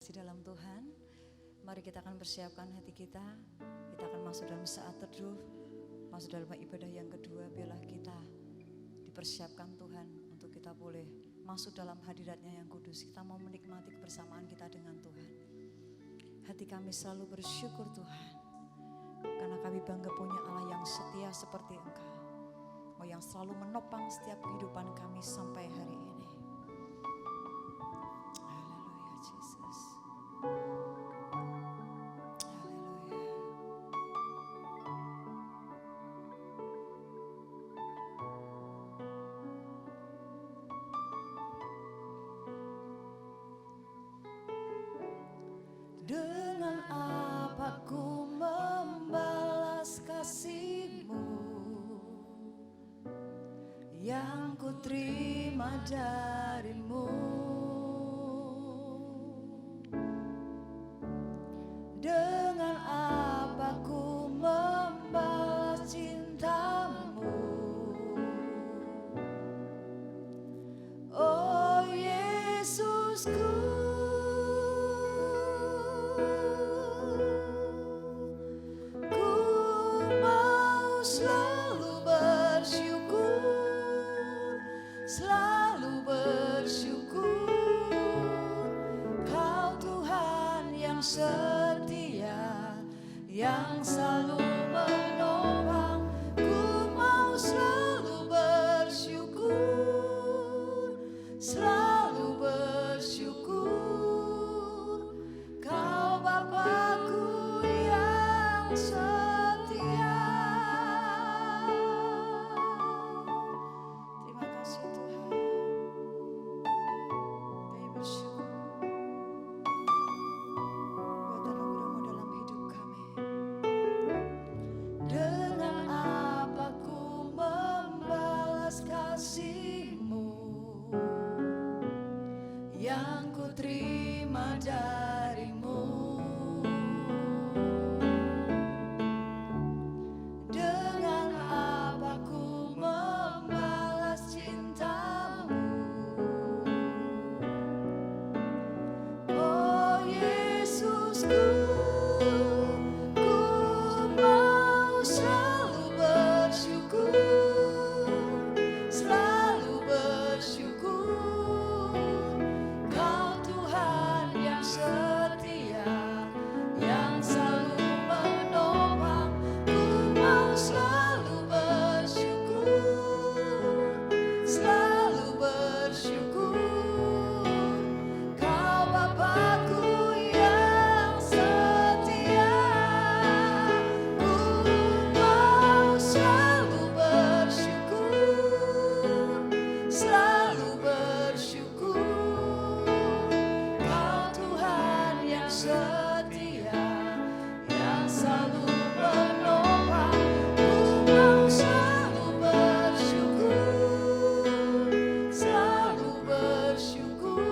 terkasih dalam Tuhan, mari kita akan persiapkan hati kita. Kita akan masuk dalam saat teduh, masuk dalam ibadah yang kedua. Biarlah kita dipersiapkan Tuhan untuk kita boleh masuk dalam hadiratnya yang kudus. Kita mau menikmati kebersamaan kita dengan Tuhan. Hati kami selalu bersyukur Tuhan, karena kami bangga punya Allah yang setia seperti Engkau, yang selalu menopang setiap kehidupan kami sampai hari ini. Haleluya Yesus. Haleluya. Dengan apa ku membalas kasih-Mu yang ku terima dari-Mu? Dengan apa ku membalas cinta-Mu? Oh Yesusku, ku mau selalu bersyukur, selalu bersyukur. Kau Tuhan yang setia, yang selalu menopang. Ku mau selalu bersyukur, selalu bersyukur. Kau Bapa-Ku yang setia. Terima kasih Tuhan. Kami bersyukur buat anugerah-Mu dalam hidup kami. Dengan apa ku membalas kasih-Mu yang ku terima dari-Mu? Dengan apa ku membalas cinta-Mu? Oh Yesusku, ku mau selalu bersyukur, selalu bersyukur. Kau Tuhan yang setia, yang selalu menopang. Ku mau selalu bersyukur, selalu bersyukur. Kau Bapa-Ku yang setia. Ku mau selalu bersyukur, selalu bersyukur. Kau Tuhan yang setia, yang selalu menopang. Ku mau selalu bersyukur, selalu bersyukur.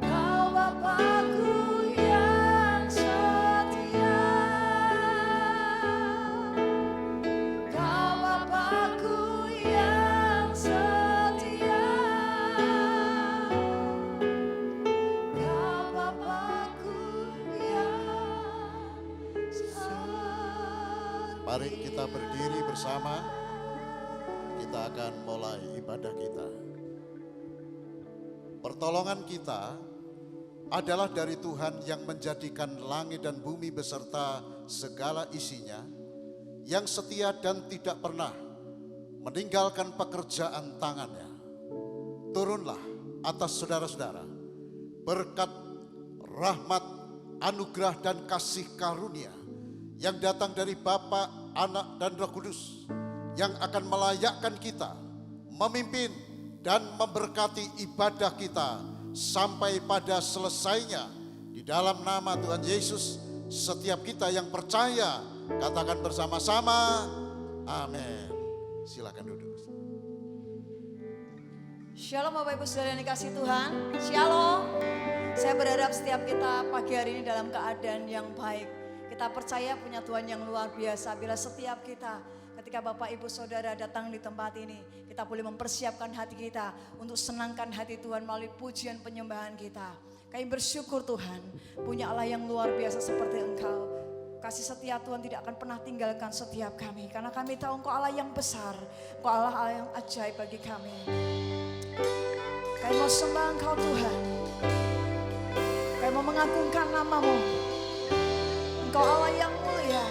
Kau Bapa-Ku yang setia. Kau Bapa-Ku yang setia. Kau Bapa-Ku yang setia. Mari kita berdiri bersama. Kita akan mulai ibadah kita. Pertolongan kita adalah dari Tuhan yang menjadikan langit dan bumi beserta segala isinya, yang setia dan tidak pernah meninggalkan pekerjaan tangannya. Turunlah atas saudara-saudara berkat, rahmat, anugerah dan kasih karunia yang datang dari Bapa, Anak dan Roh Kudus, yang akan melayakkan kita memimpin dan memberkati ibadah kita sampai pada selesainya. Di dalam nama Tuhan Yesus, setiap kita yang percaya katakan bersama-sama, amin. Silakan duduk. Shalom Bapak Ibu Saudara yang dikasih Tuhan. Shalom. Saya berharap setiap kita pagi hari ini dalam keadaan yang baik. Kita percaya punya Tuhan yang luar biasa. Bila setiap kita ketika Bapak Ibu Saudara datang di tempat ini, kita boleh mempersiapkan hati kita untuk senangkan hati Tuhan melalui pujian penyembahan kita. Kami bersyukur Tuhan, punya Allah yang luar biasa seperti Engkau. Kasih setia Tuhan tidak akan pernah tinggalkan setiap kami. Karena kami tahu Engkau Allah yang besar, Engkau Allah yang ajaib bagi kami. Kami mau sembah Engkau Tuhan. Kami mau mengagungkan nama-Mu. Engkau Allah yang mulia.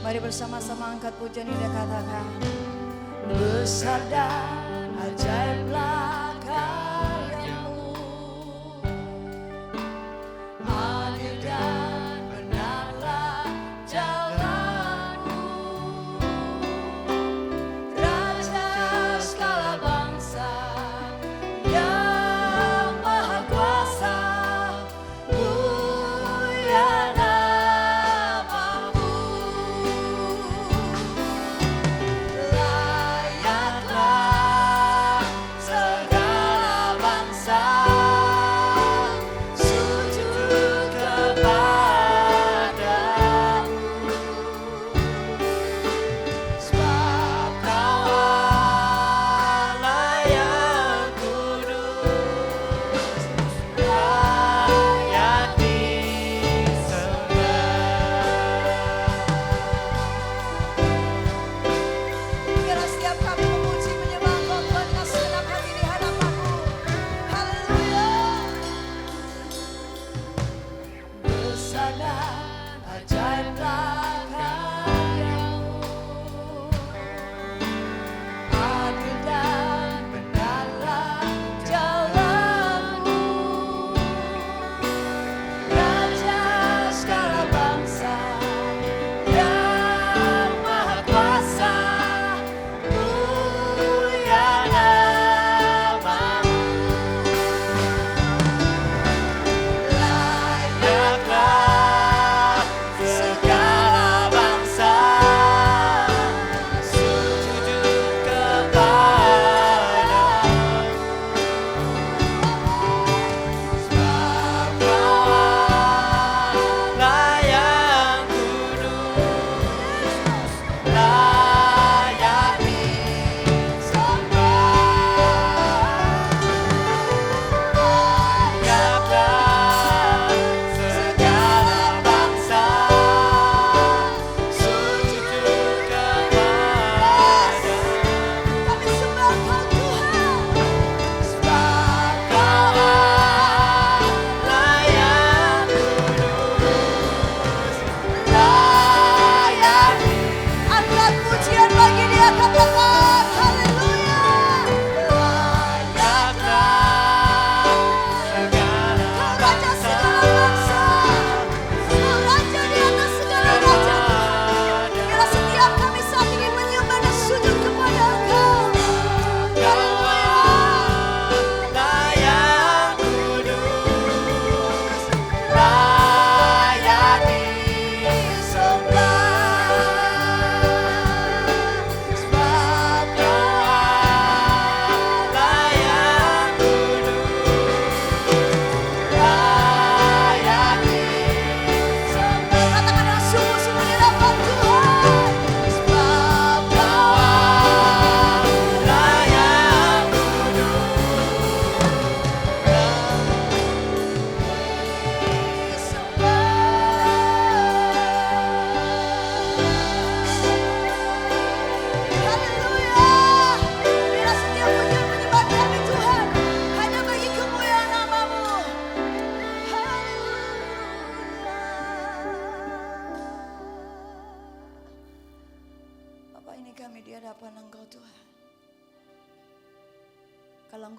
Mari bersama-sama angkat pujian ini, katakan besar dan ajaiblah karya-Mu, adil dan benarlah jalan-Mu, Raja segala bangsa yang maha kuasa, mulia nama-Mu. Layaklah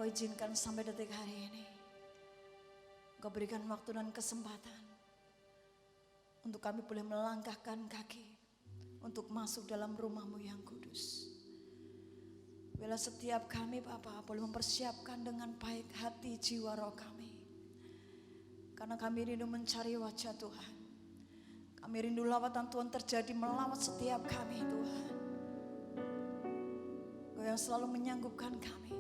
Engkau izinkan sampai detik hari ini. Engkau berikan waktu dan kesempatan untuk kami boleh melangkahkan kaki untuk masuk dalam rumah-Mu yang kudus. Bila setiap kami Bapa boleh mempersiapkan dengan baik hati, jiwa, roh kami. Karena kami rindu mencari wajah Tuhan. Kami rindu lawatan Tuhan terjadi melawat setiap kami Tuhan. Engkau yang selalu menyanggupkan kami.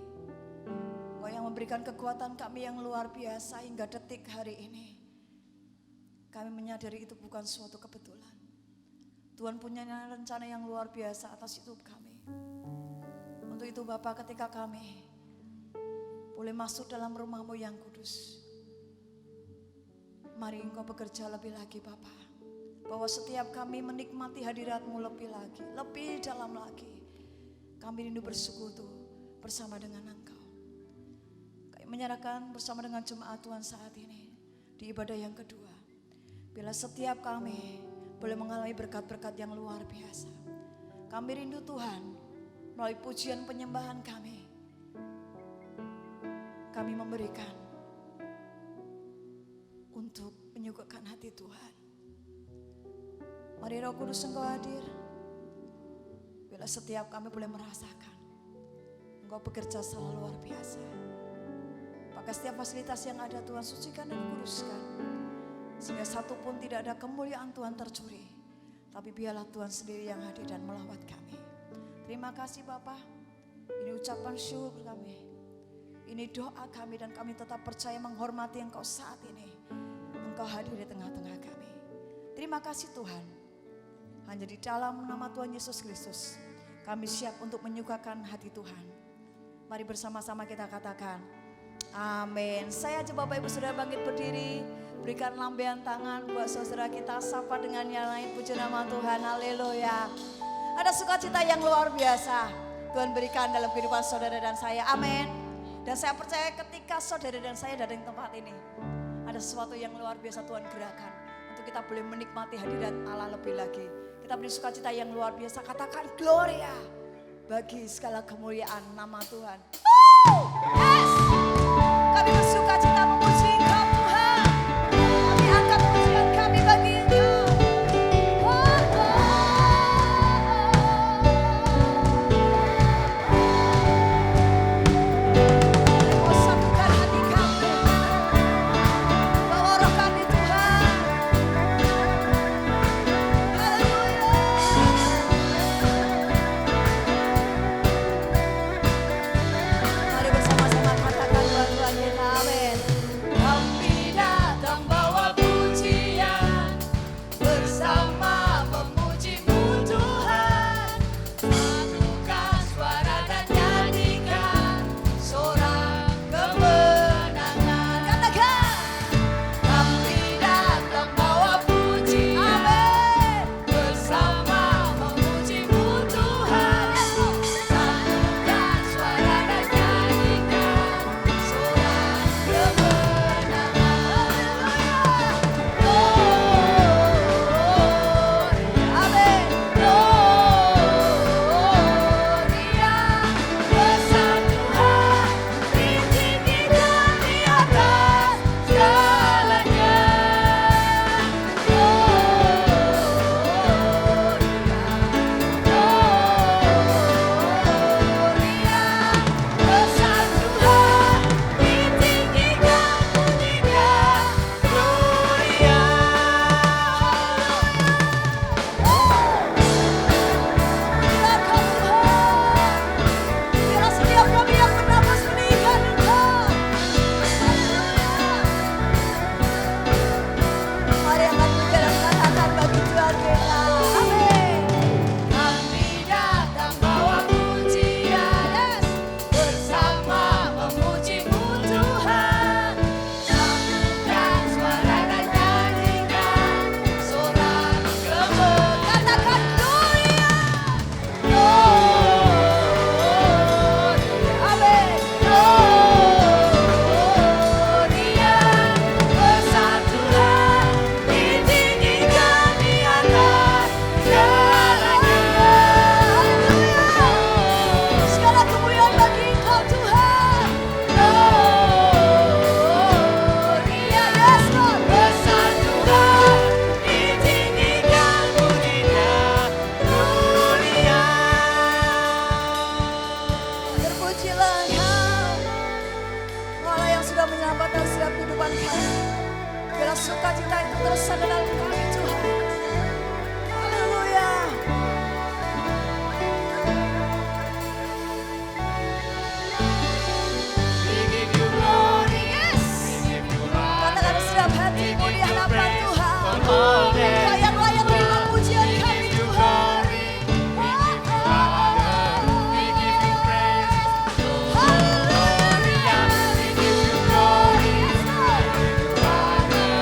Engkau yang memberikan kekuatan kami yang luar biasa hingga detik hari ini. Kami menyadari itu bukan suatu kebetulan. Tuhan punya rencana yang luar biasa atas hidup kami. Untuk itu Bapa, ketika kami boleh masuk dalam rumah-Mu yang kudus, mari Engkau bekerja lebih lagi Bapa. Bahwa setiap kami menikmati hadirat-Mu lebih lagi, lebih dalam lagi. Kami rindu bersekutu bersama dengan Engkau. Kami menyerahkan bersama dengan jemaat Tuhan saat ini di ibadah yang kedua. Bila setiap kami boleh mengalami berkat-berkat yang luar biasa. Kami rindu Tuhan melalui pujian penyembahan kami memberikan untuk menyuguhkan hati Tuhan. Mari Roh Kudus Engkau hadir. Bila setiap kami boleh merasakan Engkau bekerja selalu luar biasa. Pakai setiap fasilitas yang ada Tuhan sucikan dan kuduskan. Sehingga satu pun tidak ada kemuliaan Tuhan tercuri. Tapi biarlah Tuhan sendiri yang hadir dan melawat kami. Terima kasih Bapa. Ini ucapan syukur kami. Ini doa kami dan kami tetap percaya menghormati Engkau saat ini. Engkau hadir di tengah-tengah kami. Terima kasih Tuhan. Hanya di dalam nama Tuhan Yesus Kristus kami siap untuk menyukakan hati Tuhan. Mari bersama-sama kita katakan amin. Saya ajak Bapak Ibu Saudara bangkit berdiri. Berikan lambaian tangan buat saudara kita. Sapa dengan yang lain, puji nama Tuhan, haleluya. Ada sukacita yang luar biasa Tuhan berikan dalam kehidupan saudara dan saya, amin. Dan saya percaya ketika saudara dan saya ada di tempat ini, ada sesuatu yang luar biasa Tuhan gerakan untuk kita boleh menikmati hadirat Allah lebih lagi. Kita beri sukacita yang luar biasa, katakan gloria bagi segala kemuliaan nama Tuhan. Yes! Kami bersukacita memuji Engkau Tuhan. Kami angkat pujian kami bagi Engkau. Satukan hati kami, bawa roh kami Tuhan. Mari bersama-sama Sudah menyelamatkan setiap kehidupan kami. Biarlah sukacita itu terus ada dalam kami Tuhan. Haleluya. We give you glory, Yes. we give you honor, Katakan setiap hatimu di hadapan Tuhan. for all that Layak-layak terima pujian kami Tuhan. we give you praise. Hallelujah. We give you glory, we give you honor,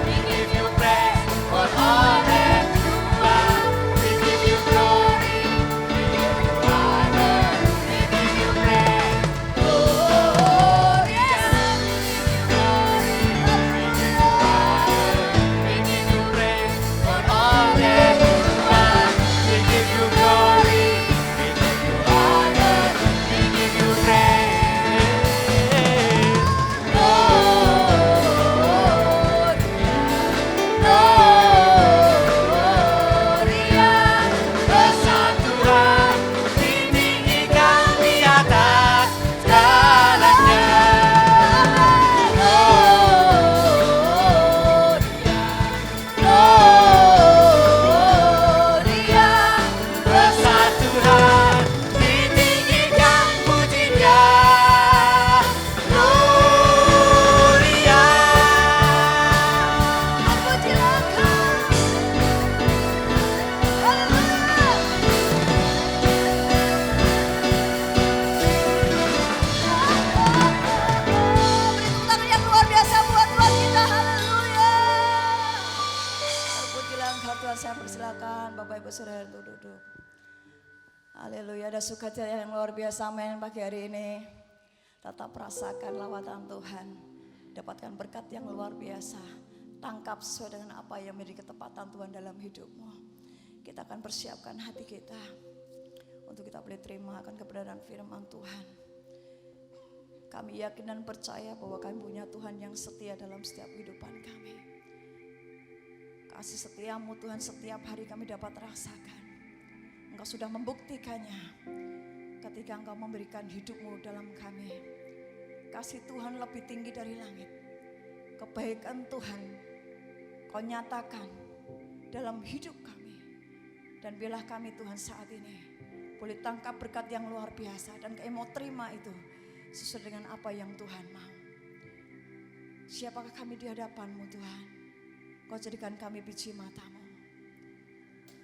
we give you praise for all that you are. We give you glory, we give you honor, we give you praise. We give you praise for all that you are. We give you glory, we give you honor, we give you praise. Gloria, besar Tuhan, ditinggikan di atas segalanya. Gloria, besar Tuhan, ditinggikan pujinya. Gloria. Saya persilakan Bapak Ibu Saudara untuk duduk. Haleluya, ada sukacita yang luar biasa men pagi hari ini. Tetap rasakan lawatan Tuhan. Dapatkan berkat yang luar biasa. Tangkap sesuai dengan apa yang menjadi ketepatan Tuhan dalam hidupmu. Kita akan persiapkan hati kita untuk kita boleh terima akan kebenaran firman Tuhan. Kami yakin dan percaya bahwa kami punya Tuhan yang setia dalam setiap kehidupan kami. Kasih setiamu Tuhan setiap hari kami dapat rasakan. Engkau sudah membuktikannya ketika Engkau memberikan hidupmu dalam kami. Kasih Tuhan lebih tinggi dari langit. Kebaikan Tuhan Kau nyatakan dalam hidup kami. Dan biarlah kami Tuhan saat ini boleh tangkap berkat yang luar biasa. Dan kami mau terima itu sesuai dengan apa yang Tuhan mau. Siapakah kami di hadapan-Mu Tuhan? Kau jadikan kami biji mata-Mu.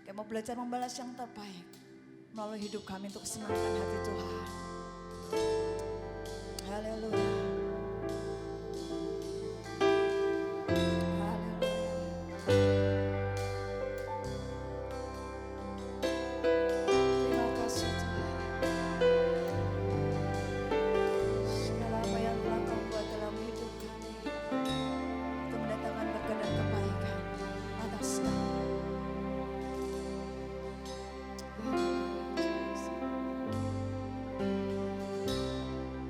Kami mau belajar membalas yang terbaik melalui hidup kami untuk kesenangan hati Tuhan. Haleluya. Terima kasih Tuhan. Segala apa yang telah Kau buat dalam hidup kami untuk mendatangkan berkat dan kebaikan atas kami.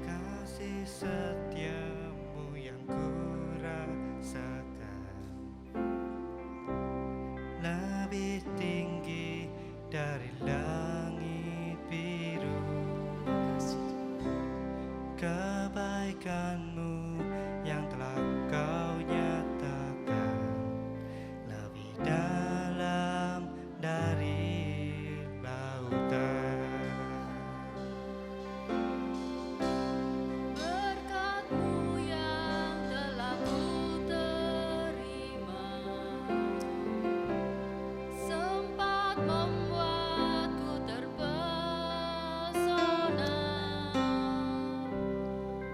Kasih setiamu yang kurasakan lebih tinggi dari langit biru. Kebaikanmu yang telah Kau nyatakan lebih dalam dari lautan. Berkat-Mu yang telah Ku terima sempat membuatku terpesona.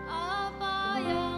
Apa yang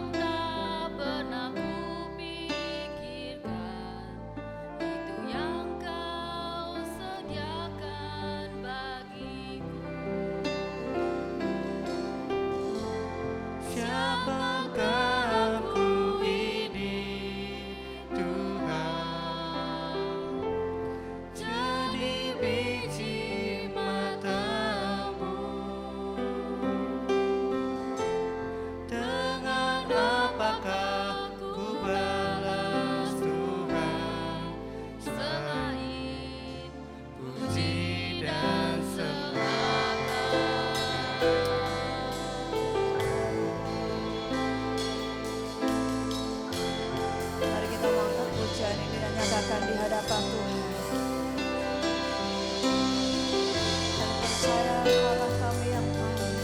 hadapan Tuhan. Dan percaya Allah kami yang baik.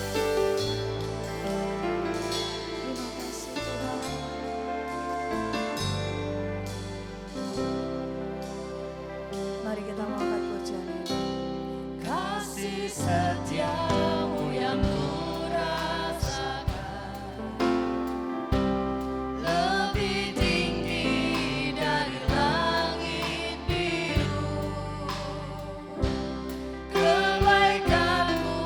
Terima kasih Tuhan. Mari kita mengangkat pujian ini. Kasih setiamu yang kurasakan lebih tinggi dari langit biru. Kebaikanmu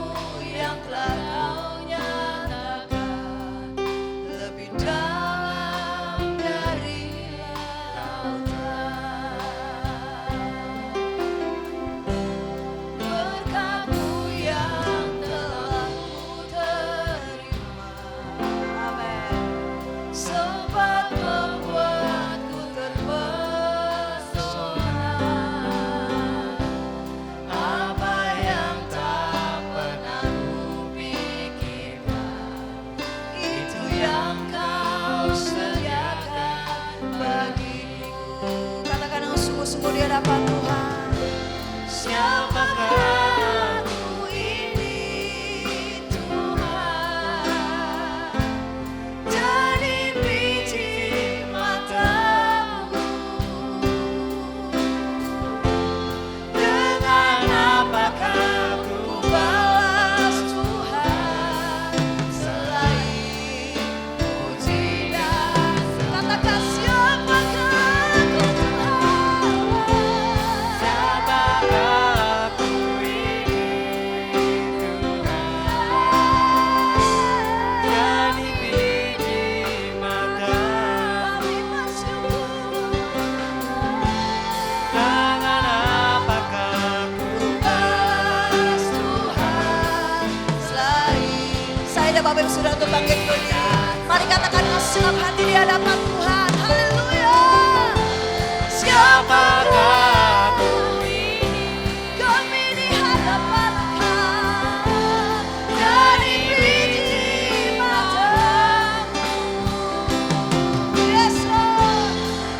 yang telah kau nyatakan lebih dalam dari lautan. Berkat-Mu yang telah ku terima, Amin. sempat membuatku terpesona. Apa yang tak pernah kupikirkan, itu yang Kau sediakan bagiku. Katakan dengan sungguh-sungguh di hadapan Tuhan. Siapakah aku ini Tuhan, dari biji mata-Mu. Dengan apakah ku balas Tuhan, selain puji dan Katakan siapakah aku Tuhan. siapakah aku ini Tuhan, dari biji mata-Mu. Kami bersyukur. Dengan apakah ku balas Tuhan, selain Saya dan Bapak Ibu sudah untuk bangkit berdiri. Mari katakan dengan segenap hati di hadapan Tuhan. Haleluya. siapakah aku ini, Kami di hadapan Kau. dari biji mata-Mu. Yes Lord.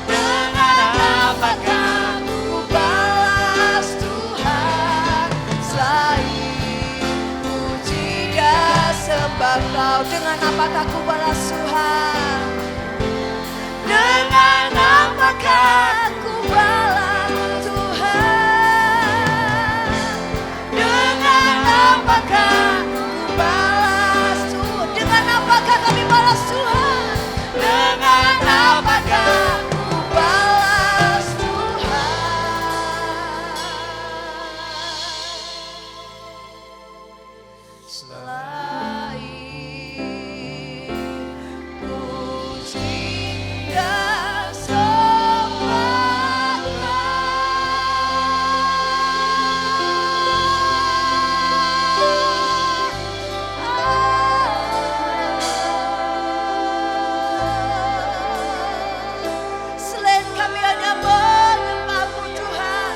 Dengan apakah ku balas Tuhan, selain puji dan sembah Kau. Dengan apakah ku balas Tuhan? Dengan apakah Ku balas Tuhan. Dengan apakah Ku balas Tuhan. Dengan apakah kami balas Tuhan? Dengan apakah Ku balas Tuhan. Selain puji dan sembah Selain kami hanya menyembah-Mu Tuhan,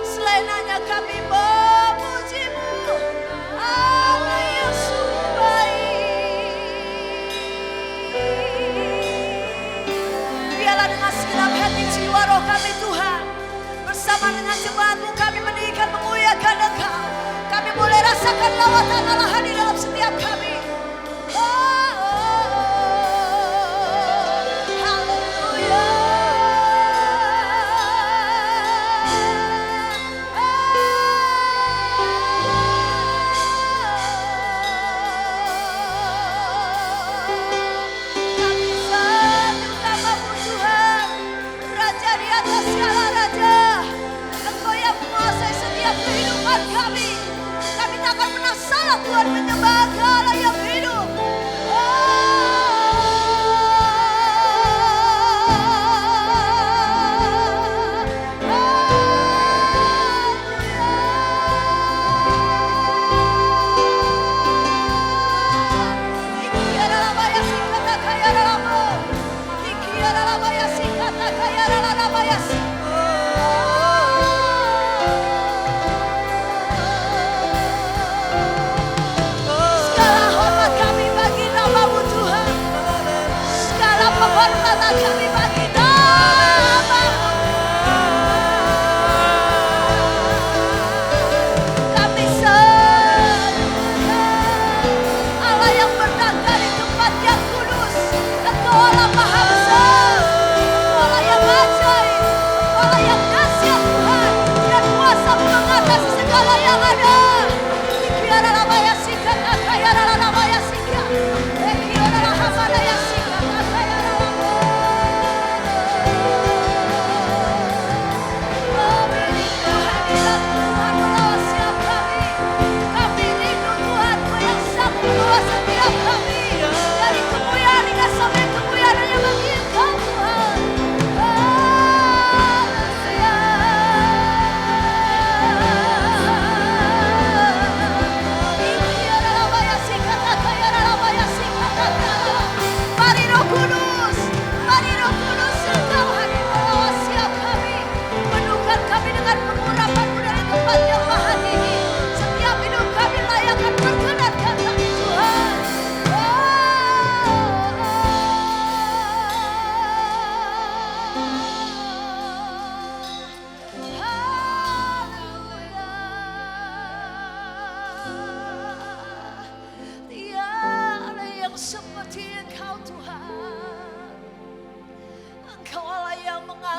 selain hanya kami memuji-Mu, Allah yang sungguh baik. Biarlah dengan segenap hati jiwa roh kami Tuhan, bersama dengan jemaat-Mu kami meninggikan memuliakan Engkau. Kami boleh rasakan lawatan Allah hadir dalam setiap kami. Kami sanjung namamu Tuhan, Raja di atas segala raja. Engkau yang menguasai setiap kehidupan kami. Kami tak akan pernah salah Tuhan menyembah Allah yang hidup. Segala hormat kami bagi nama-Mu Tuhan. Segala penghormatan kami bagi nama-Mu.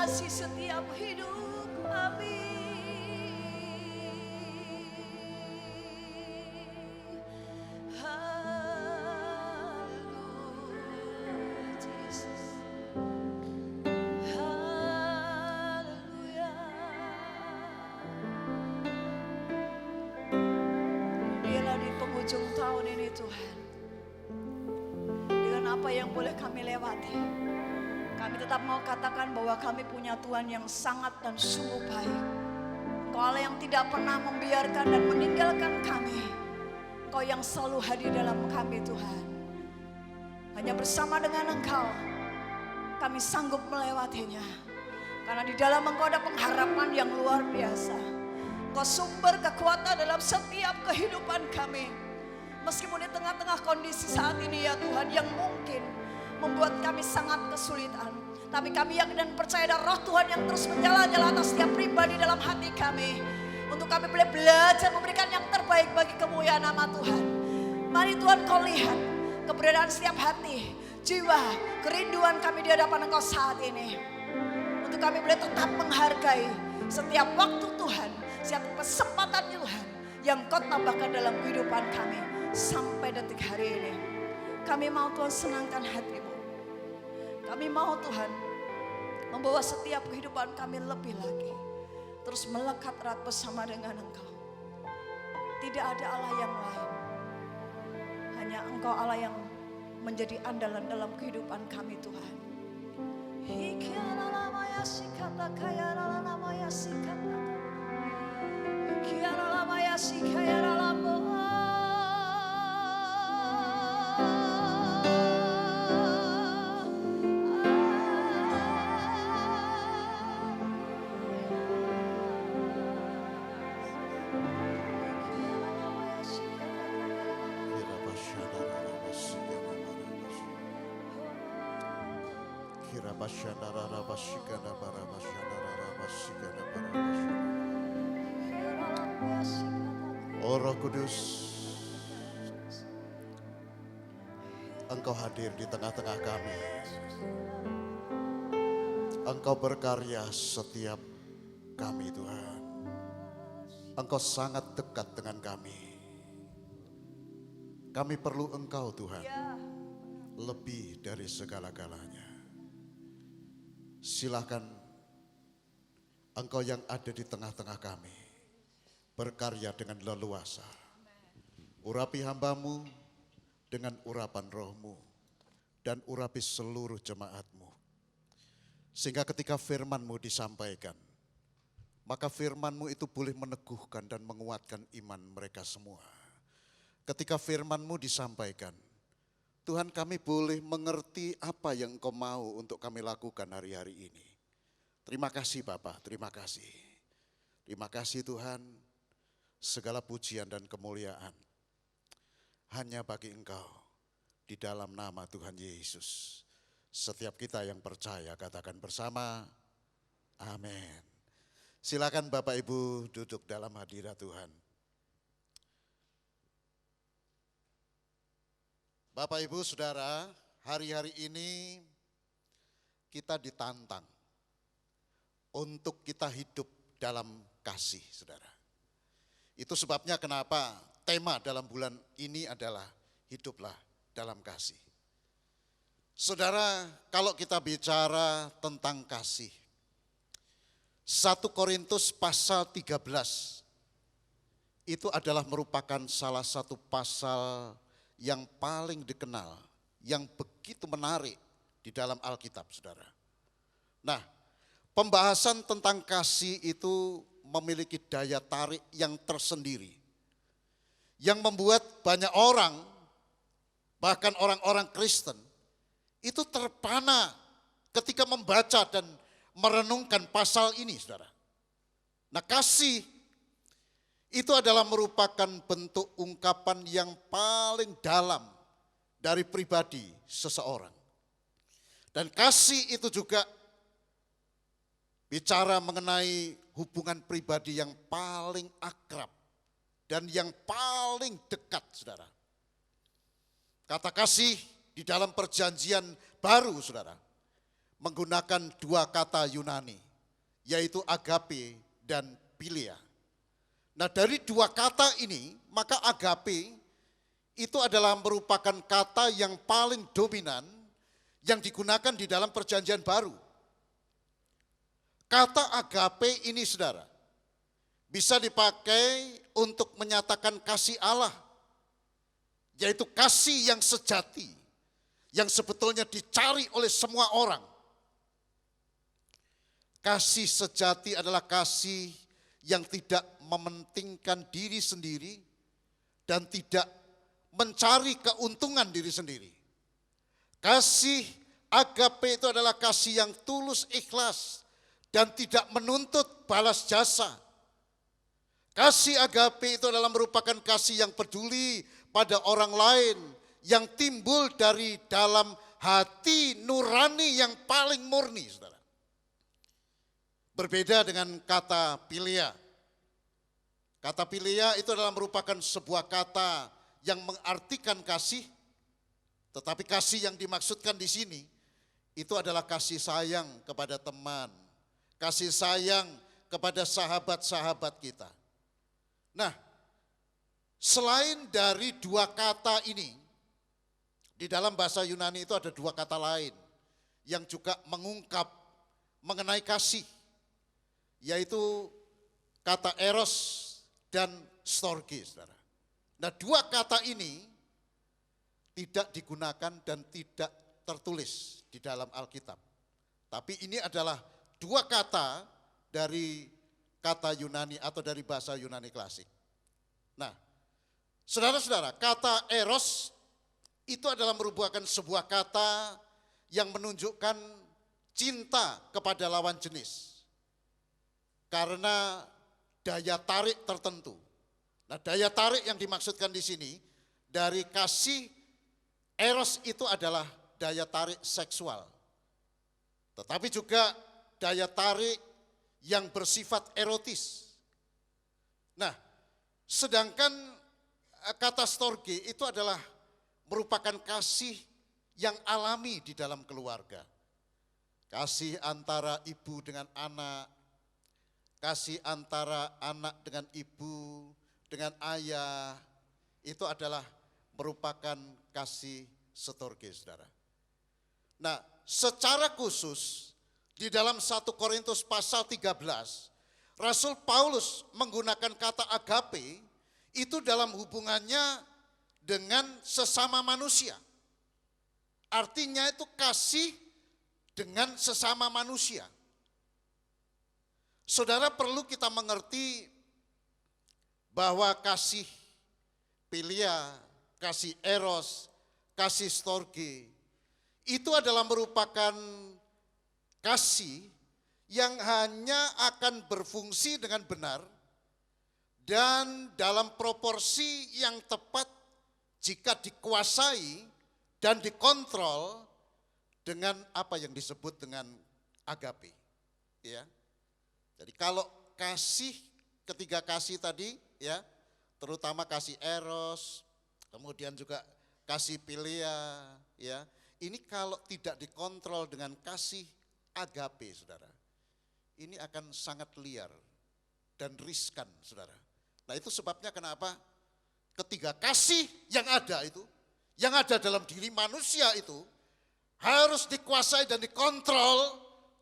menghiasi setiap hidup kami. Haleluya, Jesus. Haleluya. Biarlah di penghujung tahun ini Tuhan, dengan apa yang boleh kami lewati, kami tetap mau katakan bahwa kami punya Tuhan yang sangat dan sungguh baik. Engkau Allah yang tidak pernah membiarkan dan meninggalkan kami. Engkau yang selalu hadir dalam kami Tuhan. Hanya bersama dengan Engkau kami sanggup melewatinya. Karena di dalam Engkau ada pengharapan yang luar biasa. Engkau sumber kekuatan dalam setiap kehidupan kami. Meskipun di tengah-tengah kondisi saat ini ya Tuhan yang mungkin membuat kami sangat kesulitan, tapi kami yakin dan percaya ada roh Tuhan yang terus menjalan-jalan atas setiap pribadi dalam hati kami, untuk kami boleh belajar memberikan yang terbaik bagi kemuliaan nama Tuhan. Mari Tuhan kau lihat keberadaan setiap hati, jiwa, kerinduan kami di hadapan Engkau saat ini, untuk kami boleh tetap menghargai setiap waktu Tuhan, setiap kesempatan Tuhan yang kau tambahkan dalam kehidupan kami sampai detik hari ini. Kami mau Tuhan senangkan hati-Mu. Kami mau Tuhan membawa setiap kehidupan kami lebih lagi terus melekat erat bersama dengan Engkau. Tidak ada Allah yang lain. Hanya Engkau Allah yang menjadi andalan dalam kehidupan kami Tuhan. Oh Roh Kudus, Engkau hadir di tengah-tengah kami. Engkau berkarya setiap kami Tuhan. Engkau sangat dekat dengan kami. Kami perlu Engkau Tuhan, lebih dari segala-galanya. Silakan Engkau yang ada di tengah-tengah kami, berkarya dengan leluasa. Urapi hamba-Mu dengan urapan Roh-Mu, dan urapi seluruh jemaat-Mu. Sehingga ketika firman-Mu disampaikan, maka firman-Mu itu boleh meneguhkan dan menguatkan iman mereka semua. Ketika firman-Mu disampaikan, Tuhan kami boleh mengerti apa yang Engkau mau untuk kami lakukan hari-hari ini. Terima kasih Bapa, terima kasih. Terima kasih Tuhan, segala pujian dan kemuliaan hanya bagi Engkau di dalam nama Tuhan Yesus. Setiap kita yang percaya katakan bersama, amin. Silakan Bapak Ibu duduk dalam hadirat Tuhan. Bapak Ibu Saudara, hari-hari ini kita ditantang untuk kita hidup dalam kasih, Saudara. Itu sebabnya kenapa tema dalam bulan ini adalah hiduplah dalam kasih. Saudara, kalau kita bicara tentang kasih, 1 Korintus pasal 13 itu adalah merupakan salah satu pasal yang paling dikenal, yang begitu menarik di dalam Alkitab, Saudara. Nah, pembahasan tentang kasih itu memiliki daya tarik yang tersendiri, yang membuat banyak orang, bahkan orang-orang Kristen, itu terpana ketika membaca dan merenungkan pasal ini, Saudara. Nah, kasih itu adalah merupakan bentuk ungkapan yang paling dalam dari pribadi seseorang. Dan kasih itu juga bicara mengenai hubungan pribadi yang paling akrab dan yang paling dekat, Saudara. Kata kasih di dalam perjanjian baru, Saudara, menggunakan dua kata Yunani, yaitu agape dan philia. Nah, dari dua kata ini, maka agape itu adalah merupakan kata yang paling dominan yang digunakan di dalam Perjanjian Baru. Kata agape ini, saudara, bisa dipakai untuk menyatakan kasih Allah, yaitu kasih yang sejati, yang sebetulnya dicari oleh semua orang. Kasih sejati adalah kasih yang tidak mementingkan diri sendiri dan tidak mencari keuntungan diri sendiri. Kasih agape itu adalah kasih yang tulus, ikhlas, dan tidak menuntut balas jasa. Kasih agape itu adalah merupakan kasih yang peduli pada orang lain, yang timbul dari dalam hati nurani yang paling murni, saudara. Berbeda dengan kata philia. Kata philia itu adalah merupakan sebuah kata yang mengartikan kasih, tetapi kasih yang dimaksudkan di sini itu adalah kasih sayang kepada teman, kasih sayang kepada sahabat-sahabat kita. Nah, selain dari dua kata ini, di dalam bahasa Yunani itu ada dua kata lain yang juga mengungkap mengenai kasih, yaitu kata eros dan storge, saudara. Nah, dua kata ini tidak digunakan dan tidak tertulis di dalam Alkitab. Tapi ini adalah dua kata dari kata Yunani atau dari bahasa Yunani klasik. Nah, saudara-saudara, kata eros itu adalah merupakan sebuah kata yang menunjukkan cinta kepada lawan jenis. Karena daya tarik tertentu. Nah, daya tarik yang dimaksudkan di sini dari kasih eros itu adalah daya tarik seksual. Tetapi juga daya tarik yang bersifat erotis. Nah, sedangkan kata storge itu adalah merupakan kasih yang alami di dalam keluarga. Kasih antara ibu dengan anak, kasih antara anak dengan ibu, dengan ayah, itu adalah merupakan kasih storge, saudara. Nah, secara khusus di dalam 1 Korintus pasal 13, Rasul Paulus menggunakan kata agape itu dalam hubungannya dengan sesama manusia. Artinya itu kasih dengan sesama manusia. Saudara, perlu kita mengerti bahwa kasih philia, kasih eros, kasih storge itu adalah merupakan kasih yang hanya akan berfungsi dengan benar dan dalam proporsi yang tepat jika dikuasai dan dikontrol dengan apa yang disebut dengan agape. Ya. Jadi kalau kasih, ketiga kasih tadi, ya, terutama kasih eros, kemudian juga kasih philia, ya, ini kalau tidak dikontrol dengan kasih agape, saudara, ini akan sangat liar dan riskan, saudara. Nah, itu sebabnya kenapa ketiga kasih yang ada dalam diri manusia itu harus dikuasai dan dikontrol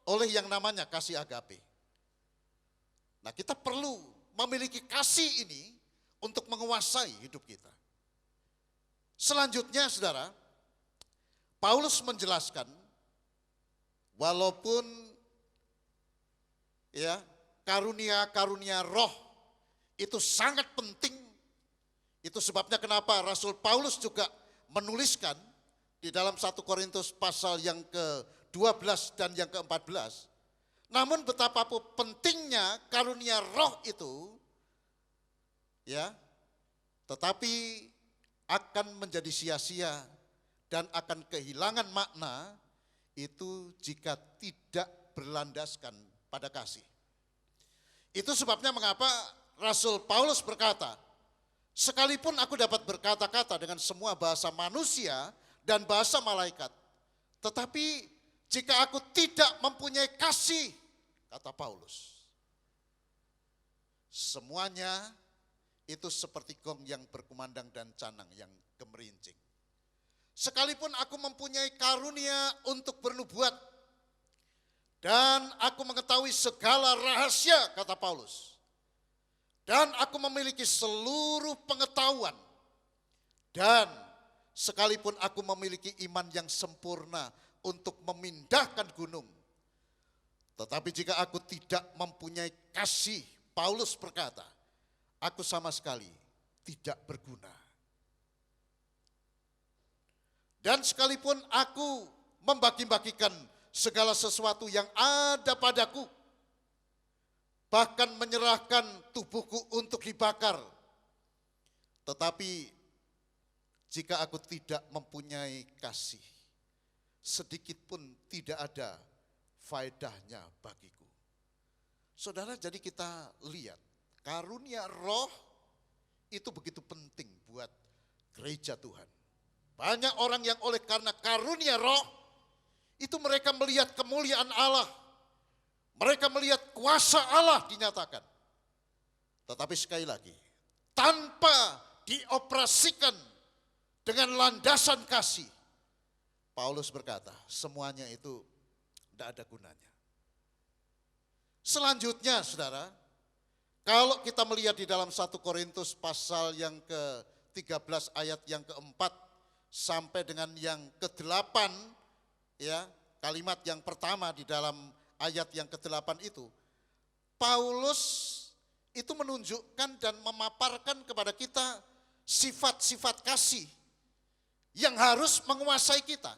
oleh yang namanya kasih agape. Nah, kita perlu memiliki kasih ini untuk menguasai hidup kita. Selanjutnya, saudara, Paulus menjelaskan walaupun ya karunia-karunia roh itu sangat penting, itu sebabnya kenapa Rasul Paulus juga menuliskan di dalam 1 Korintus pasal yang ke-12 dan yang ke-14. Namun betapapun pentingnya karunia roh itu, ya, tetapi akan menjadi sia-sia dan akan kehilangan makna itu jika tidak berlandaskan pada kasih. Itu sebabnya mengapa Rasul Paulus berkata, sekalipun aku dapat berkata-kata dengan semua bahasa manusia dan bahasa malaikat, tetapi jika aku tidak mempunyai kasih, kata Paulus, semuanya itu seperti gong yang berkumandang dan canang yang gemerincing. Sekalipun aku mempunyai karunia untuk bernubuat, dan aku mengetahui segala rahasia, kata Paulus, dan aku memiliki seluruh pengetahuan, dan sekalipun aku memiliki iman yang sempurna untuk memindahkan gunung, tetapi jika aku tidak mempunyai kasih, Paulus berkata, aku sama sekali tidak berguna. Dan sekalipun aku membagi-bagikan segala sesuatu yang ada padaku, bahkan menyerahkan tubuhku untuk dibakar, tetapi jika aku tidak mempunyai kasih, sedikit pun tidak ada faedahnya bagiku. Saudara, jadi kita lihat karunia roh itu begitu penting buat gereja Tuhan. Banyak orang yang oleh karena karunia roh itu mereka melihat kemuliaan Allah, mereka melihat kuasa Allah dinyatakan. Tetapi sekali lagi, tanpa dioperasikan dengan landasan kasih, Paulus berkata, semuanya itu tidak ada gunanya. Selanjutnya, saudara, kalau kita melihat di dalam 1 Korintus pasal yang ke-13 ayat yang ke-4 sampai dengan yang ke-8, ya, kalimat yang pertama di dalam ayat yang ke-8 itu, Paulus itu menunjukkan dan memaparkan kepada kita sifat-sifat kasih yang harus menguasai kita,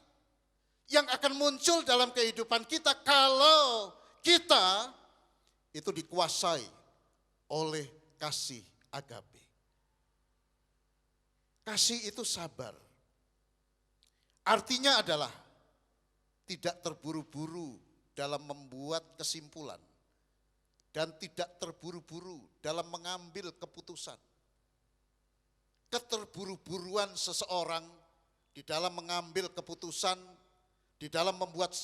yang akan muncul dalam kehidupan kita kalau kita itu dikuasai oleh kasih agape. Kasih itu sabar. Artinya adalah tidak terburu-buru dalam membuat kesimpulan dan tidak terburu-buru dalam mengambil keputusan. Keterburu-buruan seseorang di dalam mengambil keputusan, di dalam membuat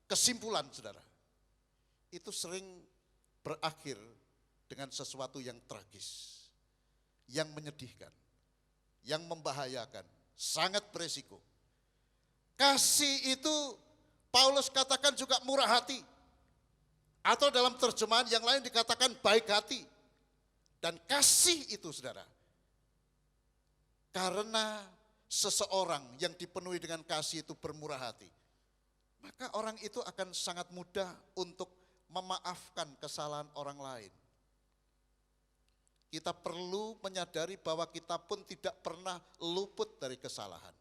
kesimpulan, saudara, itu sering berakhir dengan sesuatu yang tragis, yang menyedihkan, yang membahayakan, sangat beresiko. Kasih itu Paulus katakan juga murah hati, atau dalam terjemahan yang lain dikatakan baik hati. Dan kasih itu, saudara, karena seseorang yang dipenuhi dengan kasih itu bermurah hati, maka orang itu akan sangat mudah untuk memaafkan kesalahan orang lain. Kita perlu menyadari bahwa kita pun tidak pernah luput dari kesalahan.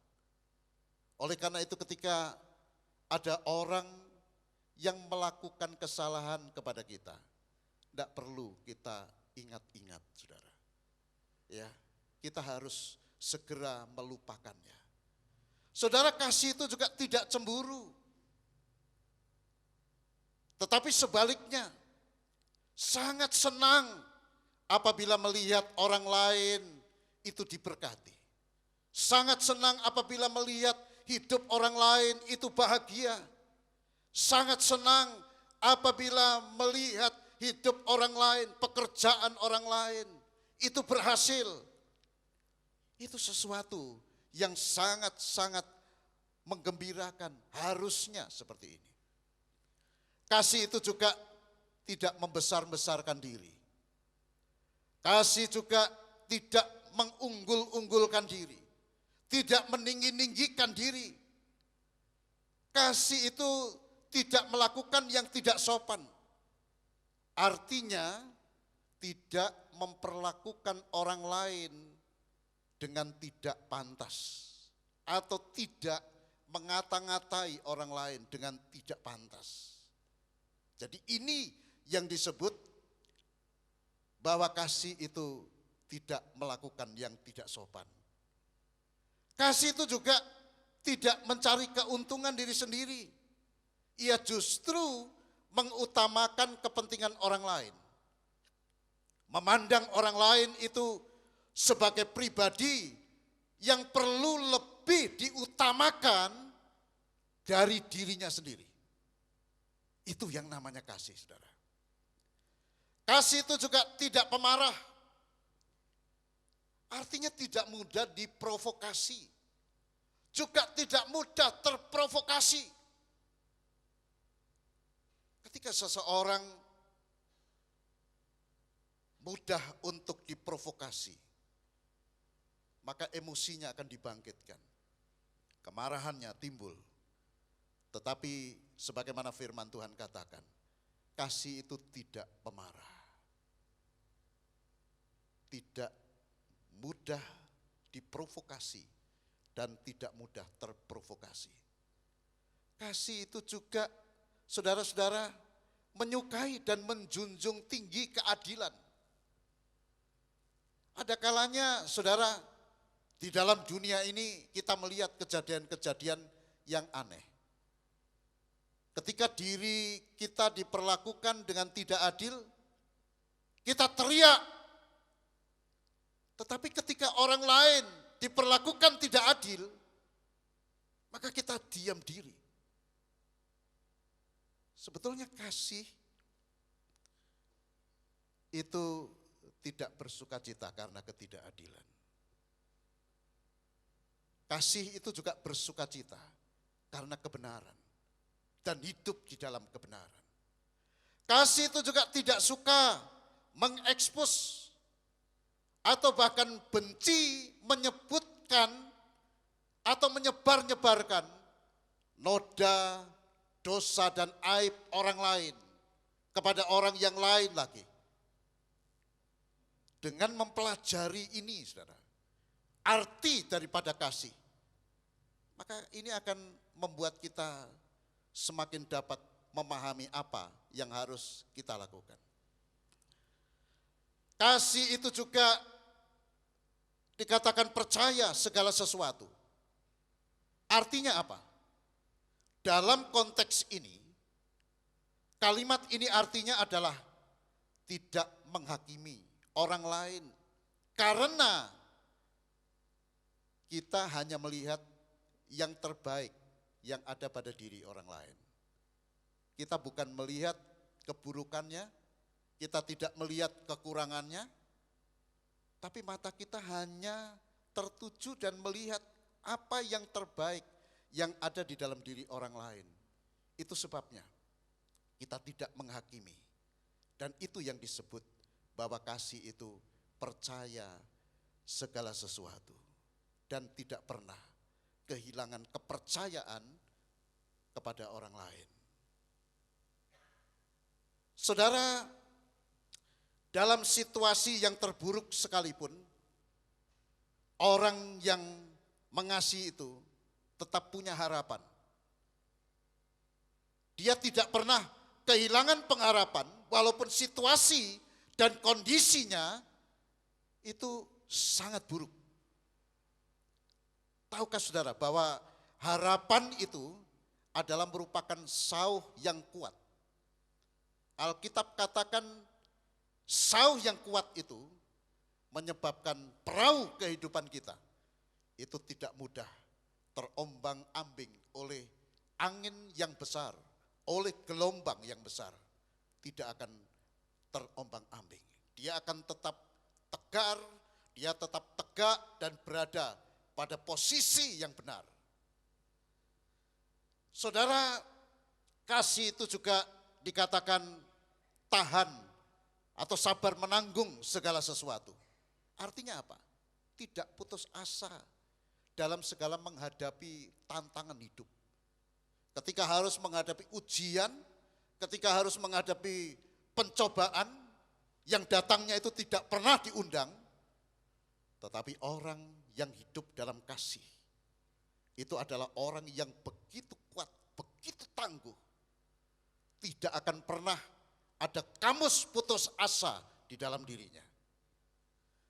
Oleh karena itu ketika ada orang yang melakukan kesalahan kepada kita, tidak perlu kita ingat-ingat, saudara. Ya, kita harus segera melupakannya. Saudara, kasih itu juga tidak cemburu. Tetapi sebaliknya, sangat senang apabila melihat orang lain itu diberkati. Sangat senang apabila melihat hidup orang lain itu bahagia. Sangat senang apabila melihat hidup orang lain, pekerjaan orang lain itu berhasil. Itu sesuatu yang sangat-sangat menggembirakan, harusnya seperti ini. Kasih itu juga tidak membesar-besarkan diri. Kasih juga tidak mengunggul-unggulkan diri, tidak meninggi-ninggikan diri. Kasih itu tidak melakukan yang tidak sopan. Artinya tidak memperlakukan orang lain dengan tidak pantas, atau tidak mengata-ngatai orang lain dengan tidak pantas. Jadi ini yang disebut bahwa kasih itu tidak melakukan yang tidak sopan. Kasih itu juga tidak mencari keuntungan diri sendiri. Ia justru mengutamakan kepentingan orang lain. Memandang orang lain itu sebagai pribadi yang perlu lebih diutamakan dari dirinya sendiri. Itu yang namanya kasih, saudara. Kasih itu juga tidak pemarah. Artinya tidak mudah diprovokasi. Juga tidak mudah terprovokasi. Ketika seseorang mudah untuk diprovokasi, maka emosinya akan dibangkitkan. Kemarahannya timbul. Tetapi sebagaimana firman Tuhan katakan, kasih itu tidak pemarah. Tidak mudah diprovokasi dan tidak mudah terprovokasi. Kasih itu juga, saudara-saudara, menyukai dan menjunjung tinggi keadilan. Ada kalanya, saudara, di dalam dunia ini kita melihat kejadian-kejadian yang aneh. Ketika diri kita diperlakukan dengan tidak adil, kita teriak. Tetapi ketika orang lain diperlakukan tidak adil, maka kita diam diri. Sebetulnya kasih itu tidak bersukacita karena ketidakadilan. Kasih itu juga bersukacita karena kebenaran dan hidup di dalam kebenaran. Kasih itu juga tidak suka mengekspos atau bahkan benci menyebutkan atau menyebar-nyebarkan noda, dosa dan aib orang lain kepada orang yang lain lagi. Dengan mempelajari ini, saudara, arti daripada kasih, maka ini akan membuat kita semakin dapat memahami apa yang harus kita lakukan. Kasih itu juga dikatakan percaya segala sesuatu. Artinya apa? Dalam konteks ini, kalimat ini artinya adalah tidak menghakimi orang lain. Karena kita hanya melihat yang terbaik yang ada pada diri orang lain. Kita bukan melihat keburukannya, kita tidak melihat kekurangannya, tapi mata kita hanya tertuju dan melihat apa yang terbaik yang ada di dalam diri orang lain. Itu sebabnya kita tidak menghakimi. Dan itu yang disebut bahwa kasih itu percaya segala sesuatu dan tidak pernah kehilangan kepercayaan kepada orang lain. Saudara, dalam situasi yang terburuk sekalipun, orang yang mengasihi itu tetap punya harapan. Dia tidak pernah kehilangan pengharapan walaupun situasi dan kondisinya itu sangat buruk. Tahukah saudara bahwa harapan itu adalah merupakan sauh yang kuat. Alkitab katakan sauh yang kuat itu menyebabkan perahu kehidupan kita itu tidak mudah terombang-ambing oleh angin yang besar, oleh gelombang yang besar. Tidak akan terombang-ambing. Dia akan tetap tegar, dia tetap tegak dan berada pada posisi yang benar. Saudara, kasih itu juga dikatakan tahan atau sabar menanggung segala sesuatu. Artinya apa? Tidak putus asa dalam segala menghadapi tantangan hidup. Ketika harus menghadapi ujian, ketika harus menghadapi pencobaan yang datangnya itu tidak pernah diundang, tetapi orang yang hidup dalam kasih itu adalah orang yang begitu kuat, begitu tangguh. Tidak akan pernah ada kamus putus asa di dalam dirinya.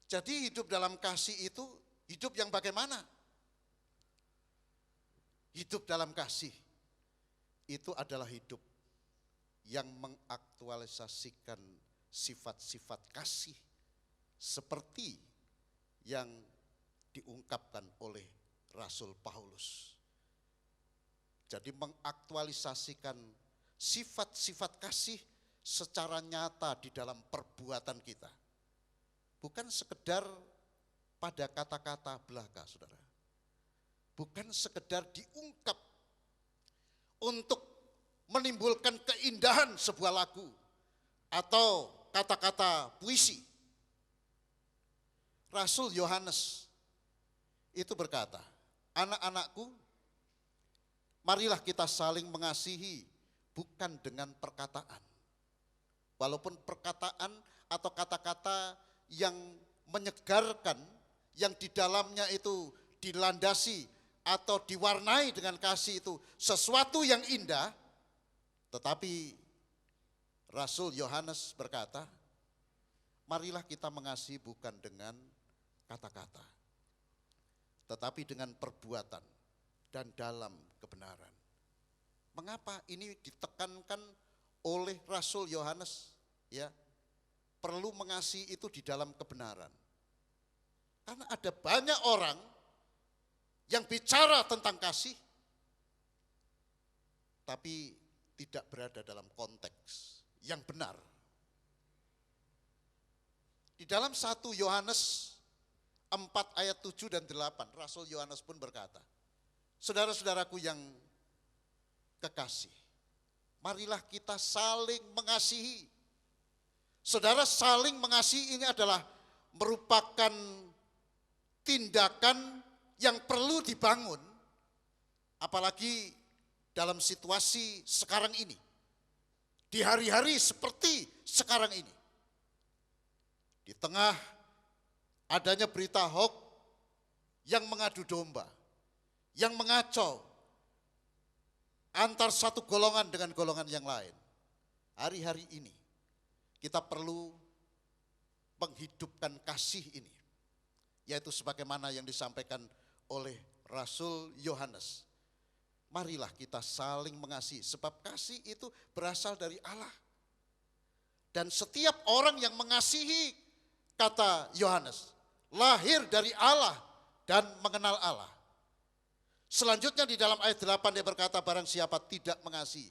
Jadi hidup dalam kasih itu hidup yang bagaimana? Hidup dalam kasih itu adalah hidup yang mengaktualisasikan sifat-sifat kasih seperti yang diungkapkan oleh Rasul Paulus. Jadi mengaktualisasikan sifat-sifat kasih secara nyata di dalam perbuatan kita. Bukan sekedar pada kata-kata belaka, saudara. Bukan sekedar diungkap untuk menimbulkan keindahan sebuah lagu atau kata-kata puisi. Rasul Yohanes itu berkata, anak-anakku, marilah kita saling mengasihi bukan dengan perkataan. Walaupun perkataan atau kata-kata yang menyegarkan, yang di dalamnya itu dilandasi atau diwarnai dengan kasih itu sesuatu yang indah, tetapi Rasul Yohanes berkata, marilah kita mengasihi bukan dengan kata-kata, tetapi dengan perbuatan dan dalam kebenaran. Mengapa ini ditekankan oleh Rasul Yohanes? Ya, perlu mengasihi itu di dalam kebenaran. Karena ada banyak orang yang bicara tentang kasih, tapi tidak berada dalam konteks yang benar. Di dalam 1 Yohanes 4 ayat 7 dan 8, Rasul Yohanes pun berkata, saudara-saudaraku yang kekasih, marilah kita saling mengasihi. Saudara, saling mengasihi ini adalah merupakan tindakan yang perlu dibangun, apalagi dalam situasi sekarang ini, di hari-hari seperti sekarang ini. Di tengah adanya berita hoax yang mengadu domba, yang mengacau antar satu golongan dengan golongan yang lain. Hari-hari ini kita perlu menghidupkan kasih ini, yaitu sebagaimana yang disampaikan oleh Rasul Yohanes. Marilah kita saling mengasihi, sebab kasih itu berasal dari Allah. Dan setiap orang yang mengasihi, kata Yohanes, lahir dari Allah dan mengenal Allah. Selanjutnya di dalam ayat 8 dia berkata, barang siapa tidak mengasihi,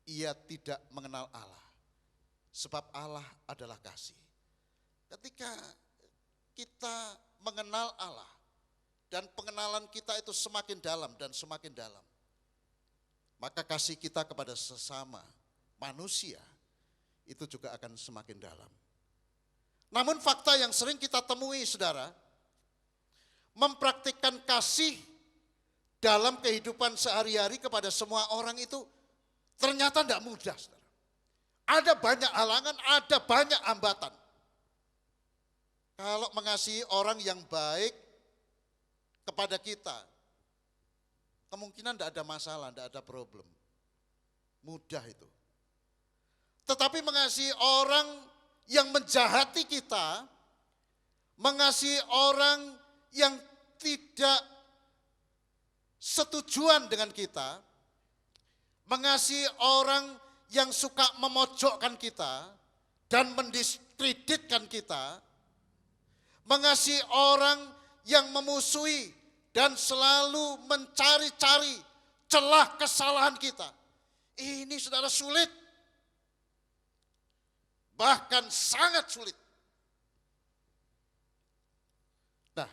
ia tidak mengenal Allah. Sebab Allah adalah kasih. Ketika kita mengenal Allah, dan pengenalan kita itu semakin dalam dan semakin dalam, maka kasih kita kepada sesama manusia itu juga akan semakin dalam. Namun fakta yang sering kita temui, saudara, mempraktikkan kasih dalam kehidupan sehari-hari kepada semua orang itu ternyata tidak mudah, saudara. Ada banyak halangan, ada banyak hambatan. Kalau mengasihi orang yang baik kepada kita, kemungkinan tidak ada masalah, tidak ada problem. Mudah itu. Tetapi mengasihi orang yang menjahati kita, mengasihi orang yang tidak setujuan dengan kita, mengasihi orang yang suka memojokkan kita dan mendiskreditkan kita, mengasihi orang yang memusuhi dan selalu mencari-cari celah kesalahan kita. Ini saudara sulit, bahkan sangat sulit. Nah,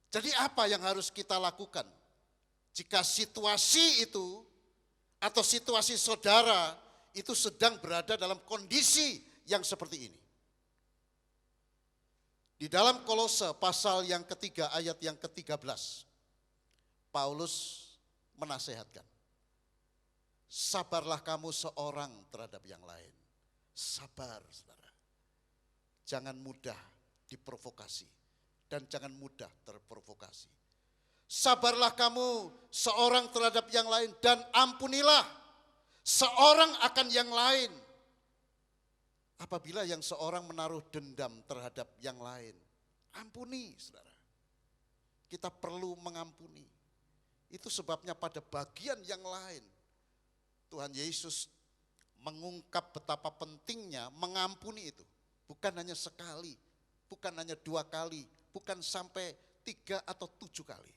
jadi apa yang harus kita lakukan jika situasi itu atau situasi saudara itu sedang berada dalam kondisi yang seperti ini? Di dalam Kolose pasal yang ketiga ayat yang ke-13, Paulus menasehatkan, sabarlah kamu seorang terhadap yang lain. Sabar, saudara. Jangan mudah diprovokasi dan jangan mudah terprovokasi. Sabarlah kamu seorang terhadap yang lain dan ampunilah seorang akan yang lain. Apabila yang seorang menaruh dendam terhadap yang lain, ampuni, saudara. Kita perlu mengampuni. Itu sebabnya pada bagian yang lain, Tuhan Yesus mengungkap betapa pentingnya mengampuni itu. Bukan hanya sekali, bukan hanya 2 kali, bukan sampai 3 atau 7 kali.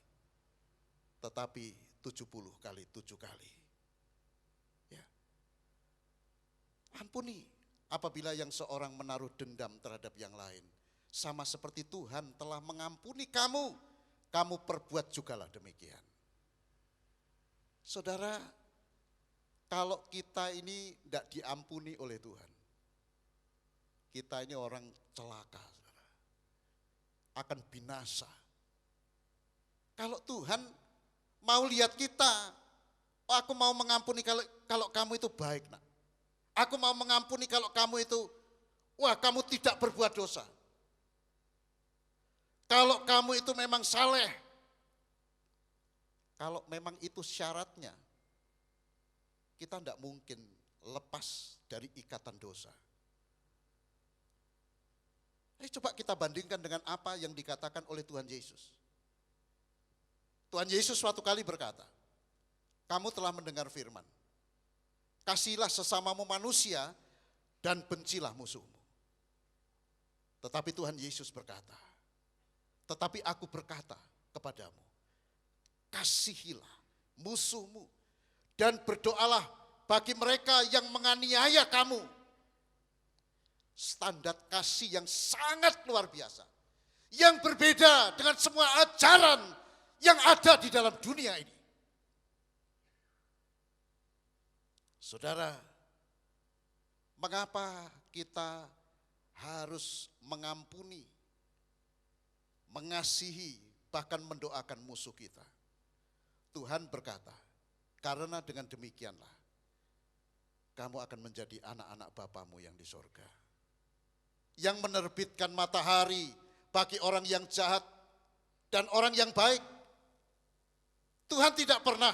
Tetapi 70 kali 7 kali. Ya. Ampuni apabila yang seorang menaruh dendam terhadap yang lain. Sama seperti Tuhan telah mengampuni kamu, kamu perbuat jugalah demikian. Saudara, kalau kita ini tidak diampuni oleh Tuhan, kita ini orang celaka, saudara. Akan binasa. Kalau Tuhan mau lihat kita, oh, aku mau mengampuni kalau kamu itu baik, nak. Aku mau mengampuni kalau kamu itu, wah, kamu tidak berbuat dosa. Kalau kamu itu memang saleh, kalau memang itu syaratnya, kita tidak mungkin lepas dari ikatan dosa. Coba kita bandingkan dengan apa yang dikatakan oleh Tuhan Yesus. Tuhan Yesus suatu kali berkata, kamu telah mendengar firman, kasihilah sesamamu manusia dan bencilah musuhmu. Tetapi Tuhan Yesus berkata, tetapi aku berkata kepadamu, kasihilah musuhmu dan berdoalah bagi mereka yang menganiaya kamu. Standar kasih yang sangat luar biasa, yang berbeda dengan semua ajaran yang ada di dalam dunia ini. Saudara, mengapa kita harus mengampuni, mengasihi, bahkan mendoakan musuh kita? Tuhan berkata, karena dengan demikianlah kamu akan menjadi anak-anak Bapamu yang di sorga, yang menerbitkan matahari bagi orang yang jahat dan orang yang baik. Tuhan tidak pernah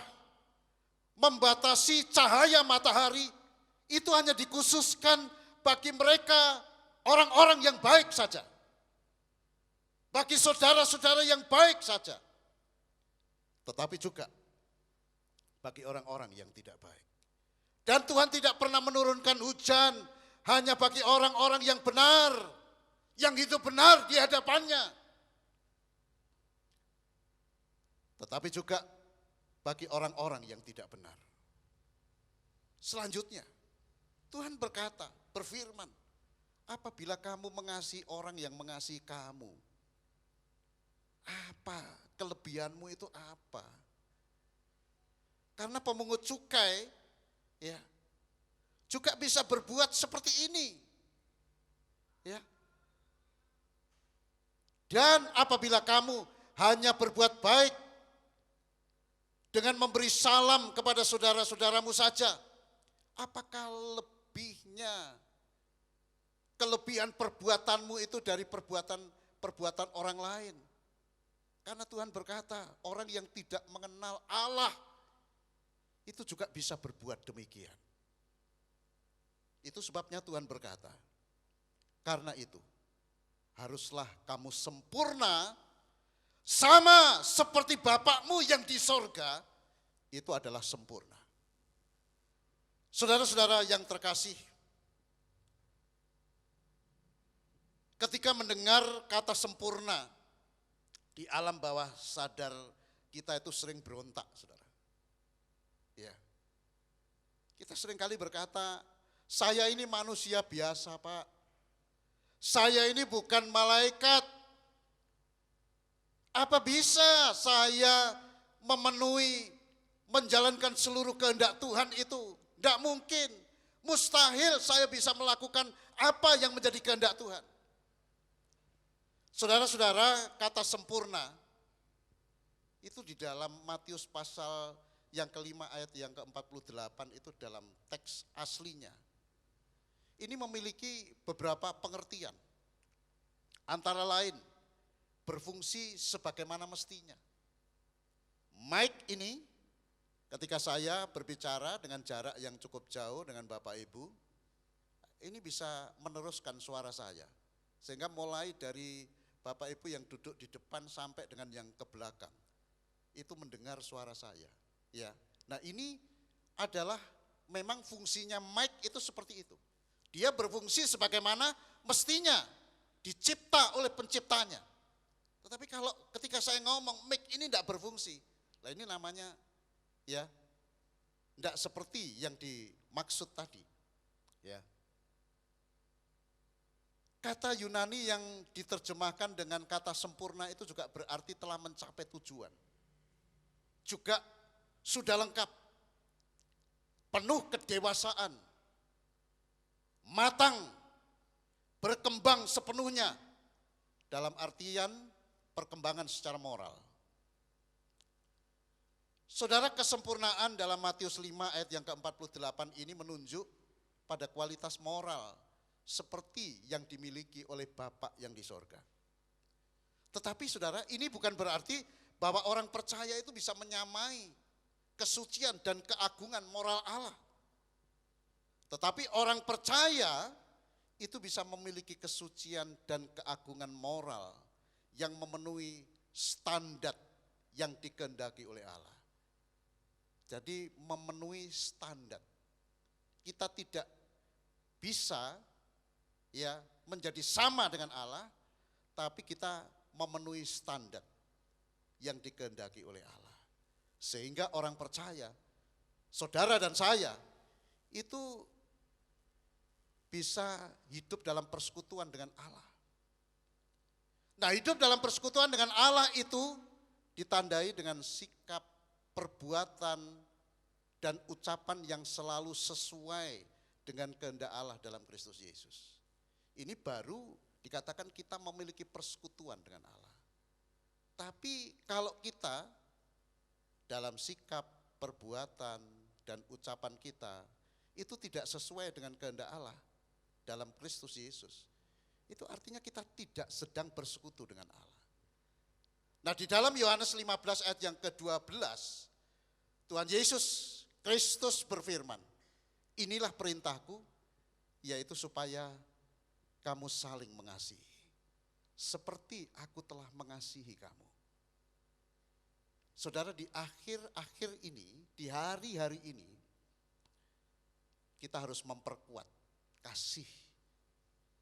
membatasi cahaya matahari, itu hanya dikhususkan bagi mereka orang-orang yang baik saja. Bagi saudara-saudara yang baik saja. Tetapi juga bagi orang-orang yang tidak baik. Dan Tuhan tidak pernah menurunkan hujan hanya bagi orang-orang yang benar, yang hidup benar di hadapannya. Tetapi juga bagi orang-orang yang tidak benar. Selanjutnya, Tuhan berkata, berfirman, apabila kamu mengasihi orang yang mengasihi kamu, apa kelebihanmu itu apa? Karena pemungut cukai ya juga bisa berbuat seperti ini. Ya. Dan apabila kamu hanya berbuat baik dengan memberi salam kepada saudara-saudaramu saja, apakah kelebihan perbuatanmu itu dari perbuatan orang lain? Karena Tuhan berkata, orang yang tidak mengenal Allah itu juga bisa berbuat demikian. Itu sebabnya Tuhan berkata, karena itu haruslah kamu sempurna sama seperti Bapakmu yang di sorga itu adalah sempurna. Saudara-saudara yang terkasih, ketika mendengar kata sempurna, di alam bawah sadar kita itu sering berontak, saudara. Ya. Kita sering kali berkata, saya ini manusia biasa, Pak. Saya ini bukan malaikat. Apa bisa saya menjalankan seluruh kehendak Tuhan itu? Tidak mungkin. Mustahil saya bisa melakukan apa yang menjadi kehendak Tuhan. Saudara-saudara, kata sempurna itu di dalam Matius pasal yang kelima ayat yang ke-48 itu dalam teks aslinya. Ini memiliki beberapa pengertian. Antara lain, berfungsi sebagaimana mestinya. Mic ini ketika saya berbicara dengan jarak yang cukup jauh dengan Bapak Ibu, ini bisa meneruskan suara saya. Sehingga mulai dari Bapak Ibu yang duduk di depan sampai dengan yang ke belakang, itu mendengar suara saya. Ya, nah ini adalah memang fungsinya mic itu seperti itu. Dia berfungsi sebagaimana mestinya dicipta oleh penciptanya. Tetapi kalau ketika saya ngomong mic ini tidak berfungsi, nah ini namanya ya, tidak seperti yang dimaksud tadi. Ya. Kata Yunani yang diterjemahkan dengan kata sempurna itu juga berarti telah mencapai tujuan. Juga sudah lengkap, penuh kedewasaan, matang, berkembang sepenuhnya dalam artian perkembangan secara moral. Saudara, kesempurnaan dalam Matius 5 ayat yang ke-48 ini menunjuk pada kualitas moral seperti yang dimiliki oleh Bapa yang di sorga. Tetapi saudara, ini bukan berarti bahwa orang percaya itu bisa menyamai kesucian dan keagungan moral Allah. Tetapi orang percaya itu bisa memiliki kesucian dan keagungan moral yang memenuhi standar yang dikehendaki oleh Allah. Jadi memenuhi standar. Kita tidak bisa ya menjadi sama dengan Allah, tapi kita memenuhi standar yang dikehendaki oleh Allah. Sehingga orang percaya, saudara dan saya, itu bisa hidup dalam persekutuan dengan Allah. Nah, hidup dalam persekutuan dengan Allah itu ditandai dengan sikap, perbuatan, dan ucapan yang selalu sesuai dengan kehendak Allah dalam Kristus Yesus. Ini baru dikatakan kita memiliki persekutuan dengan Allah. Tapi kalau kita dalam sikap, perbuatan, dan ucapan kita itu tidak sesuai dengan kehendak Allah dalam Kristus Yesus, itu artinya kita tidak sedang bersekutu dengan Allah. Nah, di dalam Yohanes 15 ayat yang ke-12, Tuhan Yesus Kristus berfirman, inilah perintahku, yaitu supaya kamu saling mengasihi, seperti aku telah mengasihi kamu. Saudara, di akhir-akhir ini, di hari-hari ini, kita harus memperkuat kasih.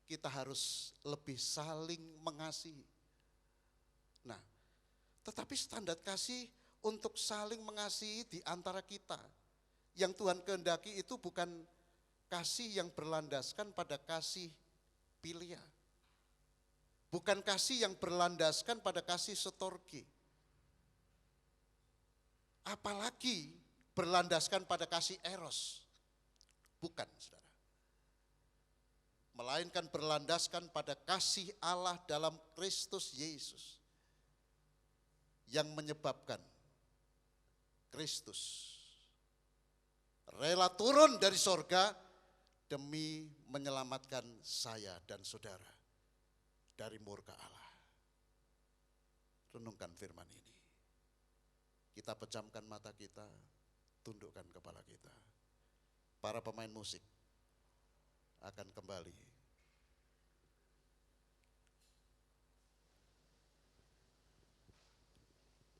Kita harus lebih saling mengasihi. Nah, tetapi standar kasih untuk saling mengasihi di antara kita, yang Tuhan kehendaki itu bukan kasih yang berlandaskan pada kasih filia. Bukan kasih yang berlandaskan pada kasih storge. Apalagi berlandaskan pada kasih eros. Bukan, saudara. Melainkan berlandaskan pada kasih Allah dalam Kristus Yesus. Yang menyebabkan Kristus rela turun dari sorga demi menyelamatkan saya dan saudara dari murka Allah. Renungkan firman ini. Kita pejamkan mata kita, tundukkan kepala kita. Para pemain musik akan kembali.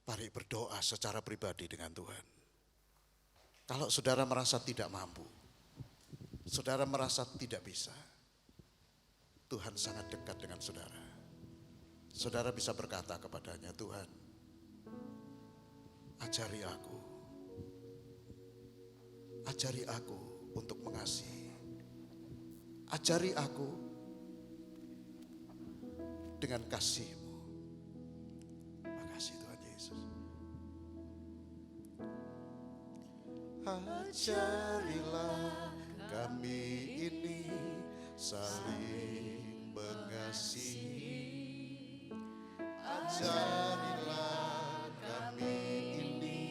Mari berdoa secara pribadi dengan Tuhan. Kalau saudara merasa tidak mampu, saudara merasa tidak bisa, Tuhan sangat dekat dengan saudara. Saudara bisa berkata kepadanya, Tuhan, ajari aku untuk mengasihi. Ajari aku dengan kasih-Mu. Makasih Tuhan Yesus. Ajarilah kami ini saling mengasihi. Ajarilah kami ini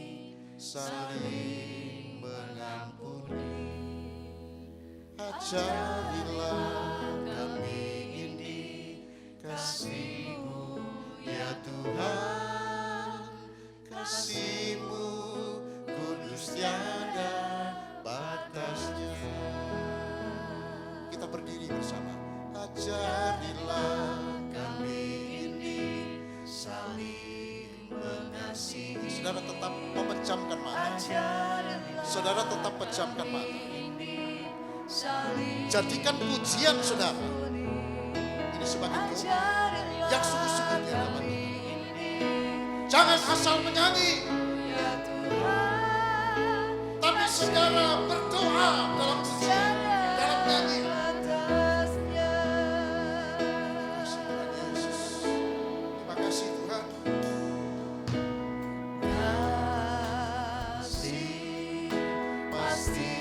saling mengampuni. Ajarilah kami ini kasih-Mu ya Tuhan. Kasih-Mu kudus tiada batasnya. Kita berdiri bersama. Ajarilah kami ini saling mengasihi. Saudara tetap memejamkan mata. Saudara tetap pejamkan mata. Jadikan pujian saudara ini sebagai doa yang sungguh-sungguh di hadapan Tuhan. Jangan asal menyanyi. saudara berdoa dalam dalam nyanyi. Terima kasih Tuhan. Kasih pasti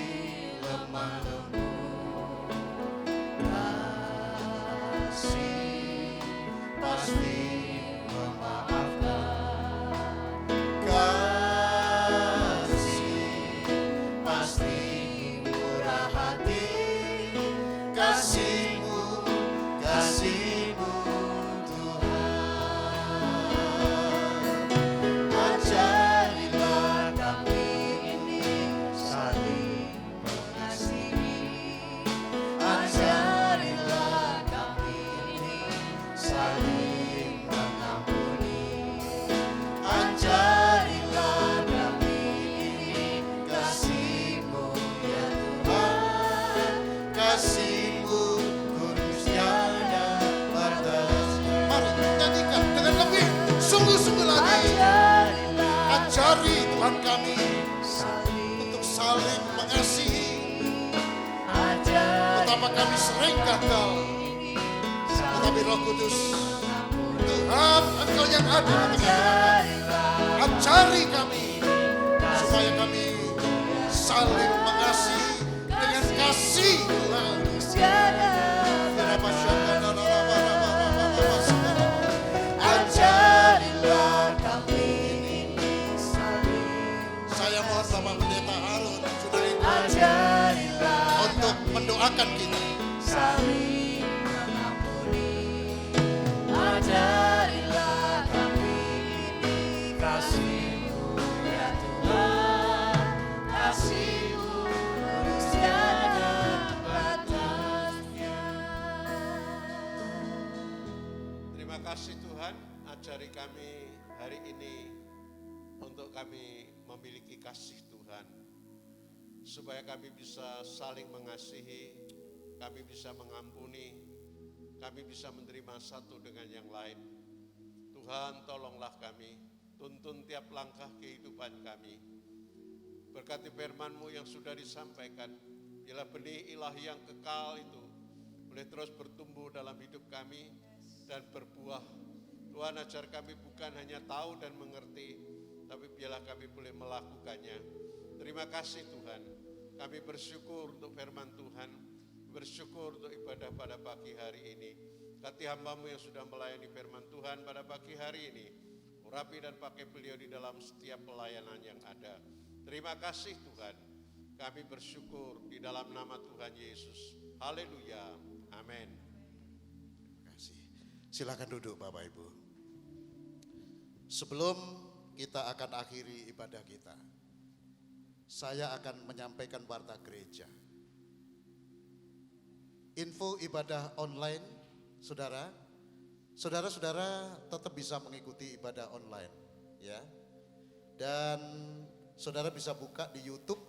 lemah lembut. Kasih pasti memaafkan. Kasih pasti murah hati. Kasih-Mu, kasih-Mu Tuhan. Ajarilah kami ini saling mengasihi. Ajarilah kami ini saling mengampuni. Ajarilah kami ini kasih-Mu ya Tuhan. Kasih-Mu kudus tiada batasnya. Mari nyanyikan dengan lebih sungguh-sungguh lagi. Ajari Tuhan kami untuk saling mengasihi. Betapa kami sering gagal, tetapi Roh Kudus, Tuhan Engkau yang ada di tengah-tengah kami. Ajari kami supaya kami saling mengasihi dengan kasih Tuhan. Ajarilah kami ini saling. Saya mohon Bapak Pendeta Harun Junaidi Ajarilah untuk mendoakan kita. saling mengampuni. Ajarilah kami ini kasih-Mu ya Tuhan. Kasih-Mu kudus tiada batasnya. Terima kasih Tuhan, ajari kami hari ini untuk kami memiliki kasih Tuhan. Supaya kami bisa saling mengasihi, kami bisa mengampuni, kami bisa menerima satu dengan yang lain. Tuhan tolonglah kami, tuntun tiap langkah kehidupan kami. Berkati firman-Mu yang sudah disampaikan, biarlah benih ilahi yang kekal itu boleh terus bertumbuh dalam hidup kami dan berbuah. Tuhan ajar kami bukan hanya tahu dan mengerti, tapi biarlah kami boleh melakukannya. Terima kasih Tuhan, kami bersyukur untuk firman Tuhan, bersyukur untuk ibadah pada pagi hari ini. Berkati hamba-Mu yang sudah melayani firman Tuhan pada pagi hari ini, urapi dan pakai beliau di dalam setiap pelayanan yang ada. Terima kasih Tuhan, kami bersyukur di dalam nama Tuhan Yesus. Haleluya, amin. Terima kasih. Silakan duduk Bapak Ibu. Sebelum kita akan akhiri ibadah kita, saya akan menyampaikan warta gereja. Info ibadah online, saudara-saudara tetap bisa mengikuti ibadah online, ya. Dan saudara bisa buka di YouTube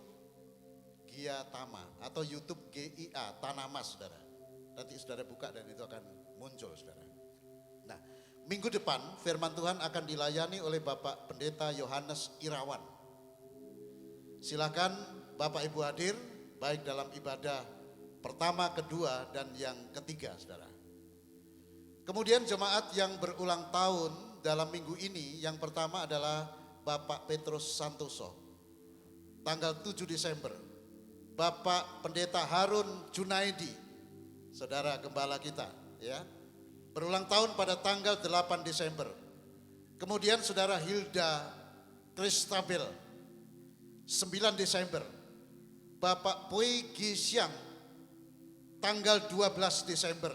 Gia Tama atau YouTube GIA Tanamas, saudara. Nanti saudara buka dan itu akan muncul, saudara. Nah, minggu depan firman Tuhan akan dilayani oleh Bapak Pendeta Yohanes Irawan. Silakan Bapak Ibu hadir baik dalam ibadah pertama, kedua, dan yang ketiga, saudara. Kemudian jemaat yang berulang tahun dalam minggu ini, yang pertama adalah Bapak Petrus Santoso, tanggal 7 Desember. Bapak Pendeta Harun Junaidi, saudara gembala kita, ya, berulang tahun pada tanggal 8 Desember. Kemudian saudara Hilda Kristabel, 9 Desember. Bapak Pui Gisiang, tanggal 12 Desember.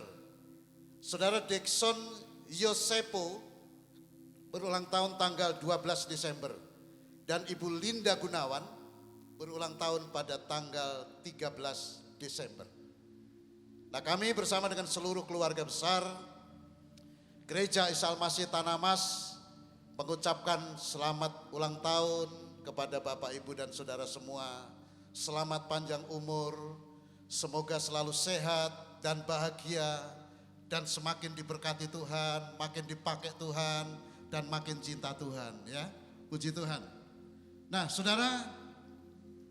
Saudara Dexon Yosepo, berulang tahun tanggal 12 Desember. Dan Ibu Linda Gunawan, berulang tahun pada tanggal 13 Desember. Nah, kami bersama dengan seluruh keluarga besar Gereja Isa Al-Masih Tanamas mengucapkan selamat ulang tahun kepada Bapak, Ibu, dan saudara semua. Selamat panjang umur, semoga selalu sehat dan bahagia, dan semakin diberkati Tuhan, makin dipakai Tuhan, dan makin cinta Tuhan, ya. Puji Tuhan. Nah, saudara,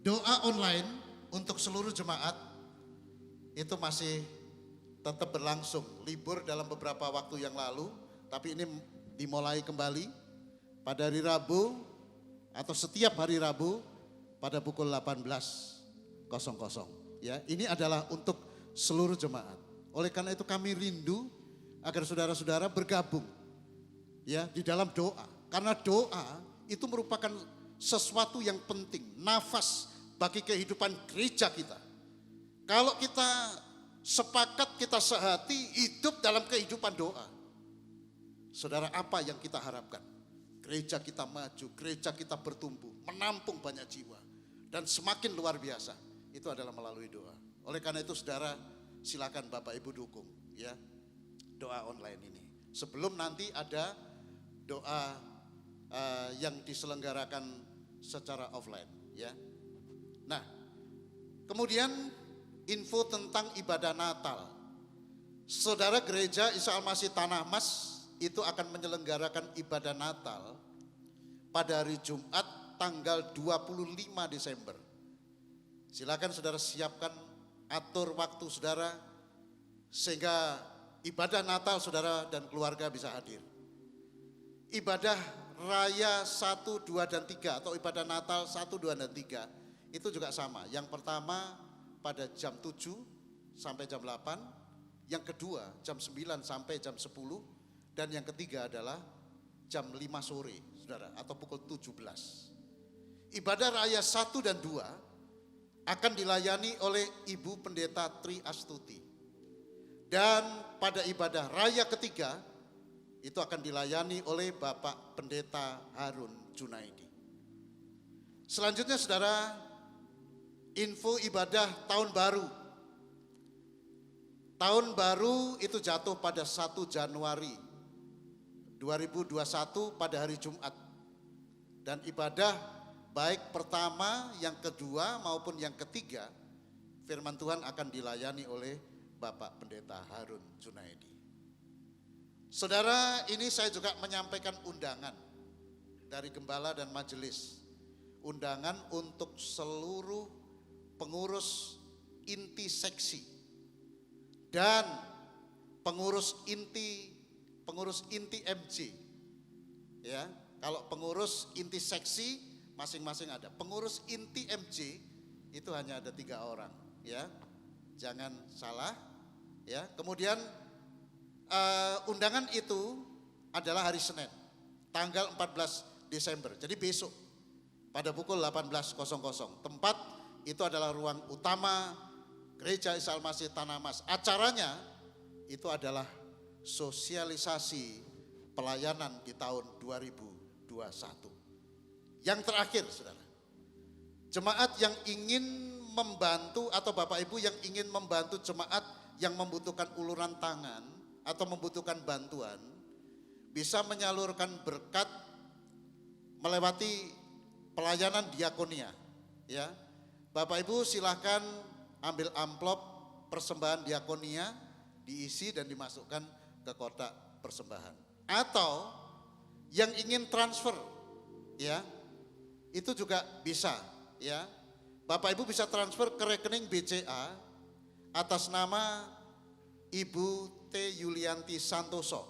doa online untuk seluruh jemaat itu masih tetap berlangsung. Libur dalam beberapa waktu yang lalu, tapi ini dimulai kembali pada hari Rabu atau setiap hari Rabu pada pukul 18.00. Ya, ini adalah untuk seluruh jemaat. Oleh karena itu kami rindu agar saudara-saudara bergabung ya di dalam doa. Karena doa itu merupakan sesuatu yang penting, nafas bagi kehidupan gereja kita. Kalau kita sepakat, kita sehati hidup dalam kehidupan doa. Saudara, apa yang kita harapkan? Gereja kita maju, gereja kita bertumbuh, menampung banyak jiwa. Dan semakin luar biasa, itu adalah melalui doa. Oleh karena itu saudara, silakan Bapak Ibu dukung ya doa online ini. Sebelum nanti ada doa yang diselenggarakan secara offline ya. Nah, kemudian info tentang ibadah Natal. Saudara, Gereja Isa Al-Masih Tanah Mas itu akan menyelenggarakan ibadah Natal pada hari Jumat tanggal 25 Desember. Silakan saudara siapkan, atur waktu saudara sehingga ibadah Natal saudara dan keluarga bisa hadir. Ibadah Raya 1, 2, dan 3 atau ibadah Natal 1, 2, dan 3 itu juga sama. Yang pertama pada jam 7 sampai jam 8, yang kedua jam 9 sampai jam 10, dan yang ketiga adalah jam 5 sore saudara atau pukul 17. Ibadah Raya 1 dan 2 akan dilayani oleh Ibu Pendeta Tri Astuti. Dan pada ibadah Raya ketiga itu akan dilayani oleh Bapak Pendeta Harun Junaidi. Selanjutnya saudara, info ibadah tahun baru. Tahun baru itu jatuh pada 1 Januari 2021 pada hari Jumat. Dan ibadah baik pertama, yang kedua maupun yang ketiga, firman Tuhan akan dilayani oleh Bapak Pendeta Harun Junaidi. Saudara, ini saya juga menyampaikan undangan dari gembala dan majelis. Undangan untuk seluruh pengurus inti seksi dan pengurus inti MJ. Ya, kalau pengurus inti seksi masing-masing ada. Pengurus inti MJ itu hanya ada 3 orang, ya. Jangan salah, ya. Kemudian undangan itu adalah hari Senin, tanggal 14 Desember. Jadi besok pada pukul 18.00. Tempat itu adalah ruang utama Gereja Isa Al-Masih Tanah Mas. Acaranya itu adalah sosialisasi pelayanan di tahun 2021. Yang terakhir, saudara, jemaat yang ingin membantu atau Bapak Ibu yang ingin membantu jemaat yang membutuhkan uluran tangan atau membutuhkan bantuan, bisa menyalurkan berkat melewati pelayanan diakonia. Ya, Bapak Ibu silahkan ambil amplop persembahan diakonia, diisi dan dimasukkan ke kotak persembahan. Atau yang ingin transfer, ya, itu juga bisa, ya. Bapak Ibu bisa transfer ke rekening BCA atas nama Ibu T. Yulianti Santoso.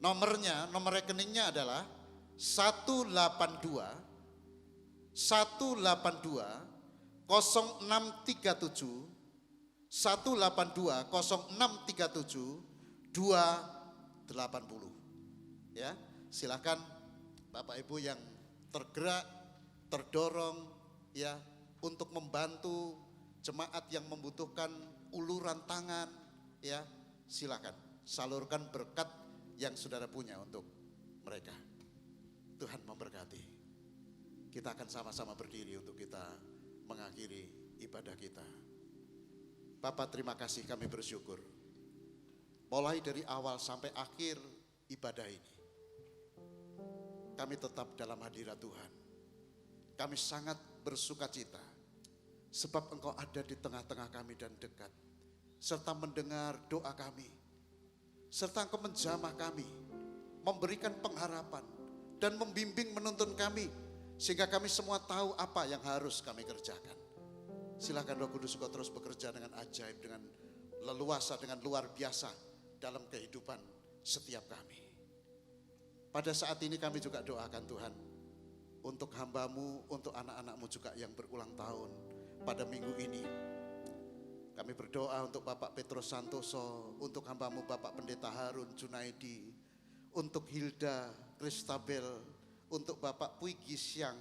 Nomor rekeningnya adalah 182 0637 280. Ya, silakan Bapak Ibu yang tergerak, terdorong, ya, untuk membantu jemaat yang membutuhkan uluran tangan, ya, silakan salurkan berkat yang saudara punya untuk mereka. Tuhan memberkati. Kita akan sama-sama berdiri untuk kita mengakhiri ibadah kita. Bapak, terima kasih, kami bersyukur. Mulai dari awal sampai akhir ibadah ini, kami tetap dalam hadirat Tuhan. Kami sangat bersuka cita sebab Engkau ada di tengah-tengah kami dan dekat, serta mendengar doa kami, serta Engkau menjamah kami, memberikan pengharapan dan membimbing menuntun kami Sehingga kami semua tahu apa yang harus kami kerjakan. Silakan Roh Kudus Engkau terus bekerja dengan ajaib, dengan leluasa, dengan luar biasa dalam kehidupan setiap kami. Pada saat ini kami juga doakan Tuhan untuk hamba-Mu, untuk anak-anak-Mu juga yang berulang tahun pada minggu ini. Kami berdoa untuk Bapak Petrus Santoso, untuk hamba-Mu Bapak Pendeta Harun Junaidi, untuk Hilda Kristabel, untuk Bapak Puigi Siang,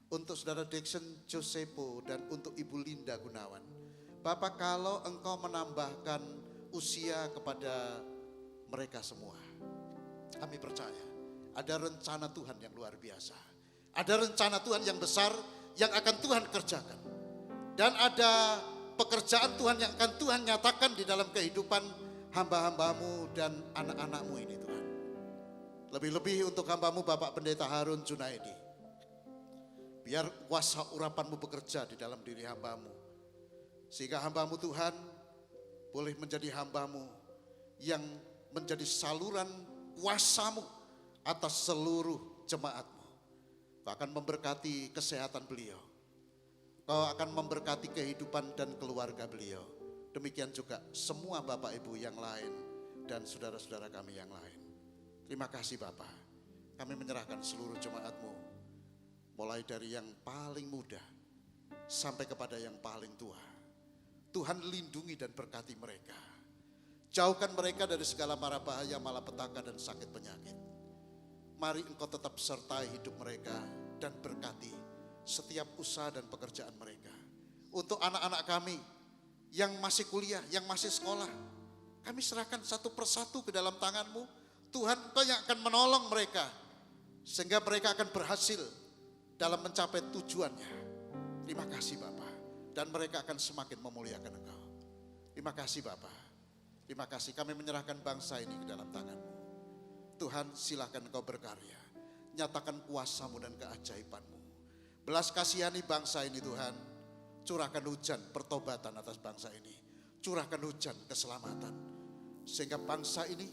untuk Saudara Dixon Josepo, dan untuk Ibu Linda Gunawan. Bapak, kalau Engkau menambahkan usia kepada mereka semua, kami percaya ada rencana Tuhan yang luar biasa. Ada rencana Tuhan yang besar yang akan Tuhan kerjakan. Dan ada pekerjaan Tuhan yang akan Tuhan nyatakan di dalam kehidupan hamba-hamba-Mu dan anak-anak-Mu ini Tuhan. Lebih-lebih untuk hamba-Mu Bapak Pendeta Harun Junaidi. Biar kuasa urapan-Mu bekerja di dalam diri hamba-Mu. Sehingga hamba-Mu Tuhan boleh menjadi hamba-Mu yang menjadi saluran kuasa-Mu atas seluruh jemaat-Mu. Kau akan memberkati kesehatan beliau. Kau akan memberkati kehidupan dan keluarga beliau. Demikian juga semua Bapak Ibu yang lain dan saudara-saudara kami yang lain. Terima kasih Bapak. Kami menyerahkan seluruh jemaat-Mu, mulai dari yang paling muda sampai kepada yang paling tua. Tuhan lindungi dan berkati mereka. Jauhkan mereka dari segala mara bahaya, malapetaka dan sakit penyakit. Mari Engkau tetap sertai hidup mereka dan berkati setiap usaha dan pekerjaan mereka. Untuk anak-anak kami yang masih kuliah, yang masih sekolah, kami serahkan satu persatu ke dalam tangan-Mu. Tuhan, Engkau yang akan menolong mereka sehingga mereka akan berhasil dalam mencapai tujuannya. Terima kasih Bapa, dan mereka akan semakin memuliakan Engkau. Terima kasih Bapa. Terima kasih, kami menyerahkan bangsa ini ke dalam tangan-Mu. Tuhan, silakan Engkau berkarya. Nyatakan kuasa-Mu dan keajaiban-Mu. Belas kasihani bangsa ini Tuhan. Curahkan hujan pertobatan atas bangsa ini. Curahkan hujan keselamatan. Sehingga bangsa ini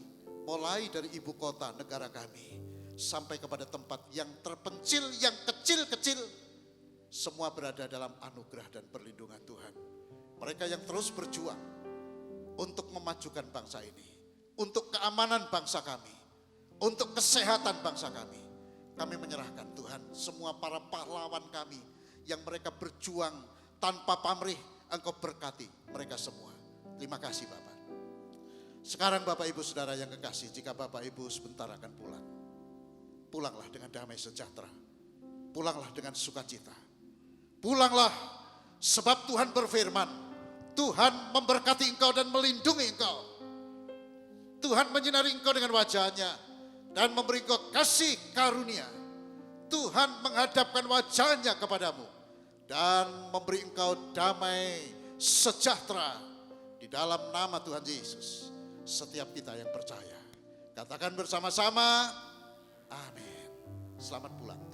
mulai dari ibu kota negara kami sampai kepada tempat yang terpencil, yang kecil-kecil, semua berada dalam anugerah dan perlindungan Tuhan. Mereka yang terus berjuang untuk memajukan bangsa ini, untuk keamanan bangsa kami, untuk kesehatan bangsa kami. Kami menyerahkan Tuhan semua para pahlawan kami yang mereka berjuang tanpa pamrih. Engkau berkati mereka semua. Terima kasih Bapak. Sekarang Bapak Ibu Saudara yang kekasih, jika Bapak Ibu sebentar akan pulang, pulanglah dengan damai sejahtera. Pulanglah dengan sukacita. Pulanglah sebab Tuhan berfirman, Tuhan memberkati engkau dan melindungi engkau. Tuhan menyinari engkau dengan wajahnya dan memberi engkau kasih karunia. Tuhan menghadapkan wajahnya kepadamu dan memberi engkau damai sejahtera di dalam nama Tuhan Yesus. Setiap kita yang percaya, katakan bersama-sama, amin. Selamat pulang.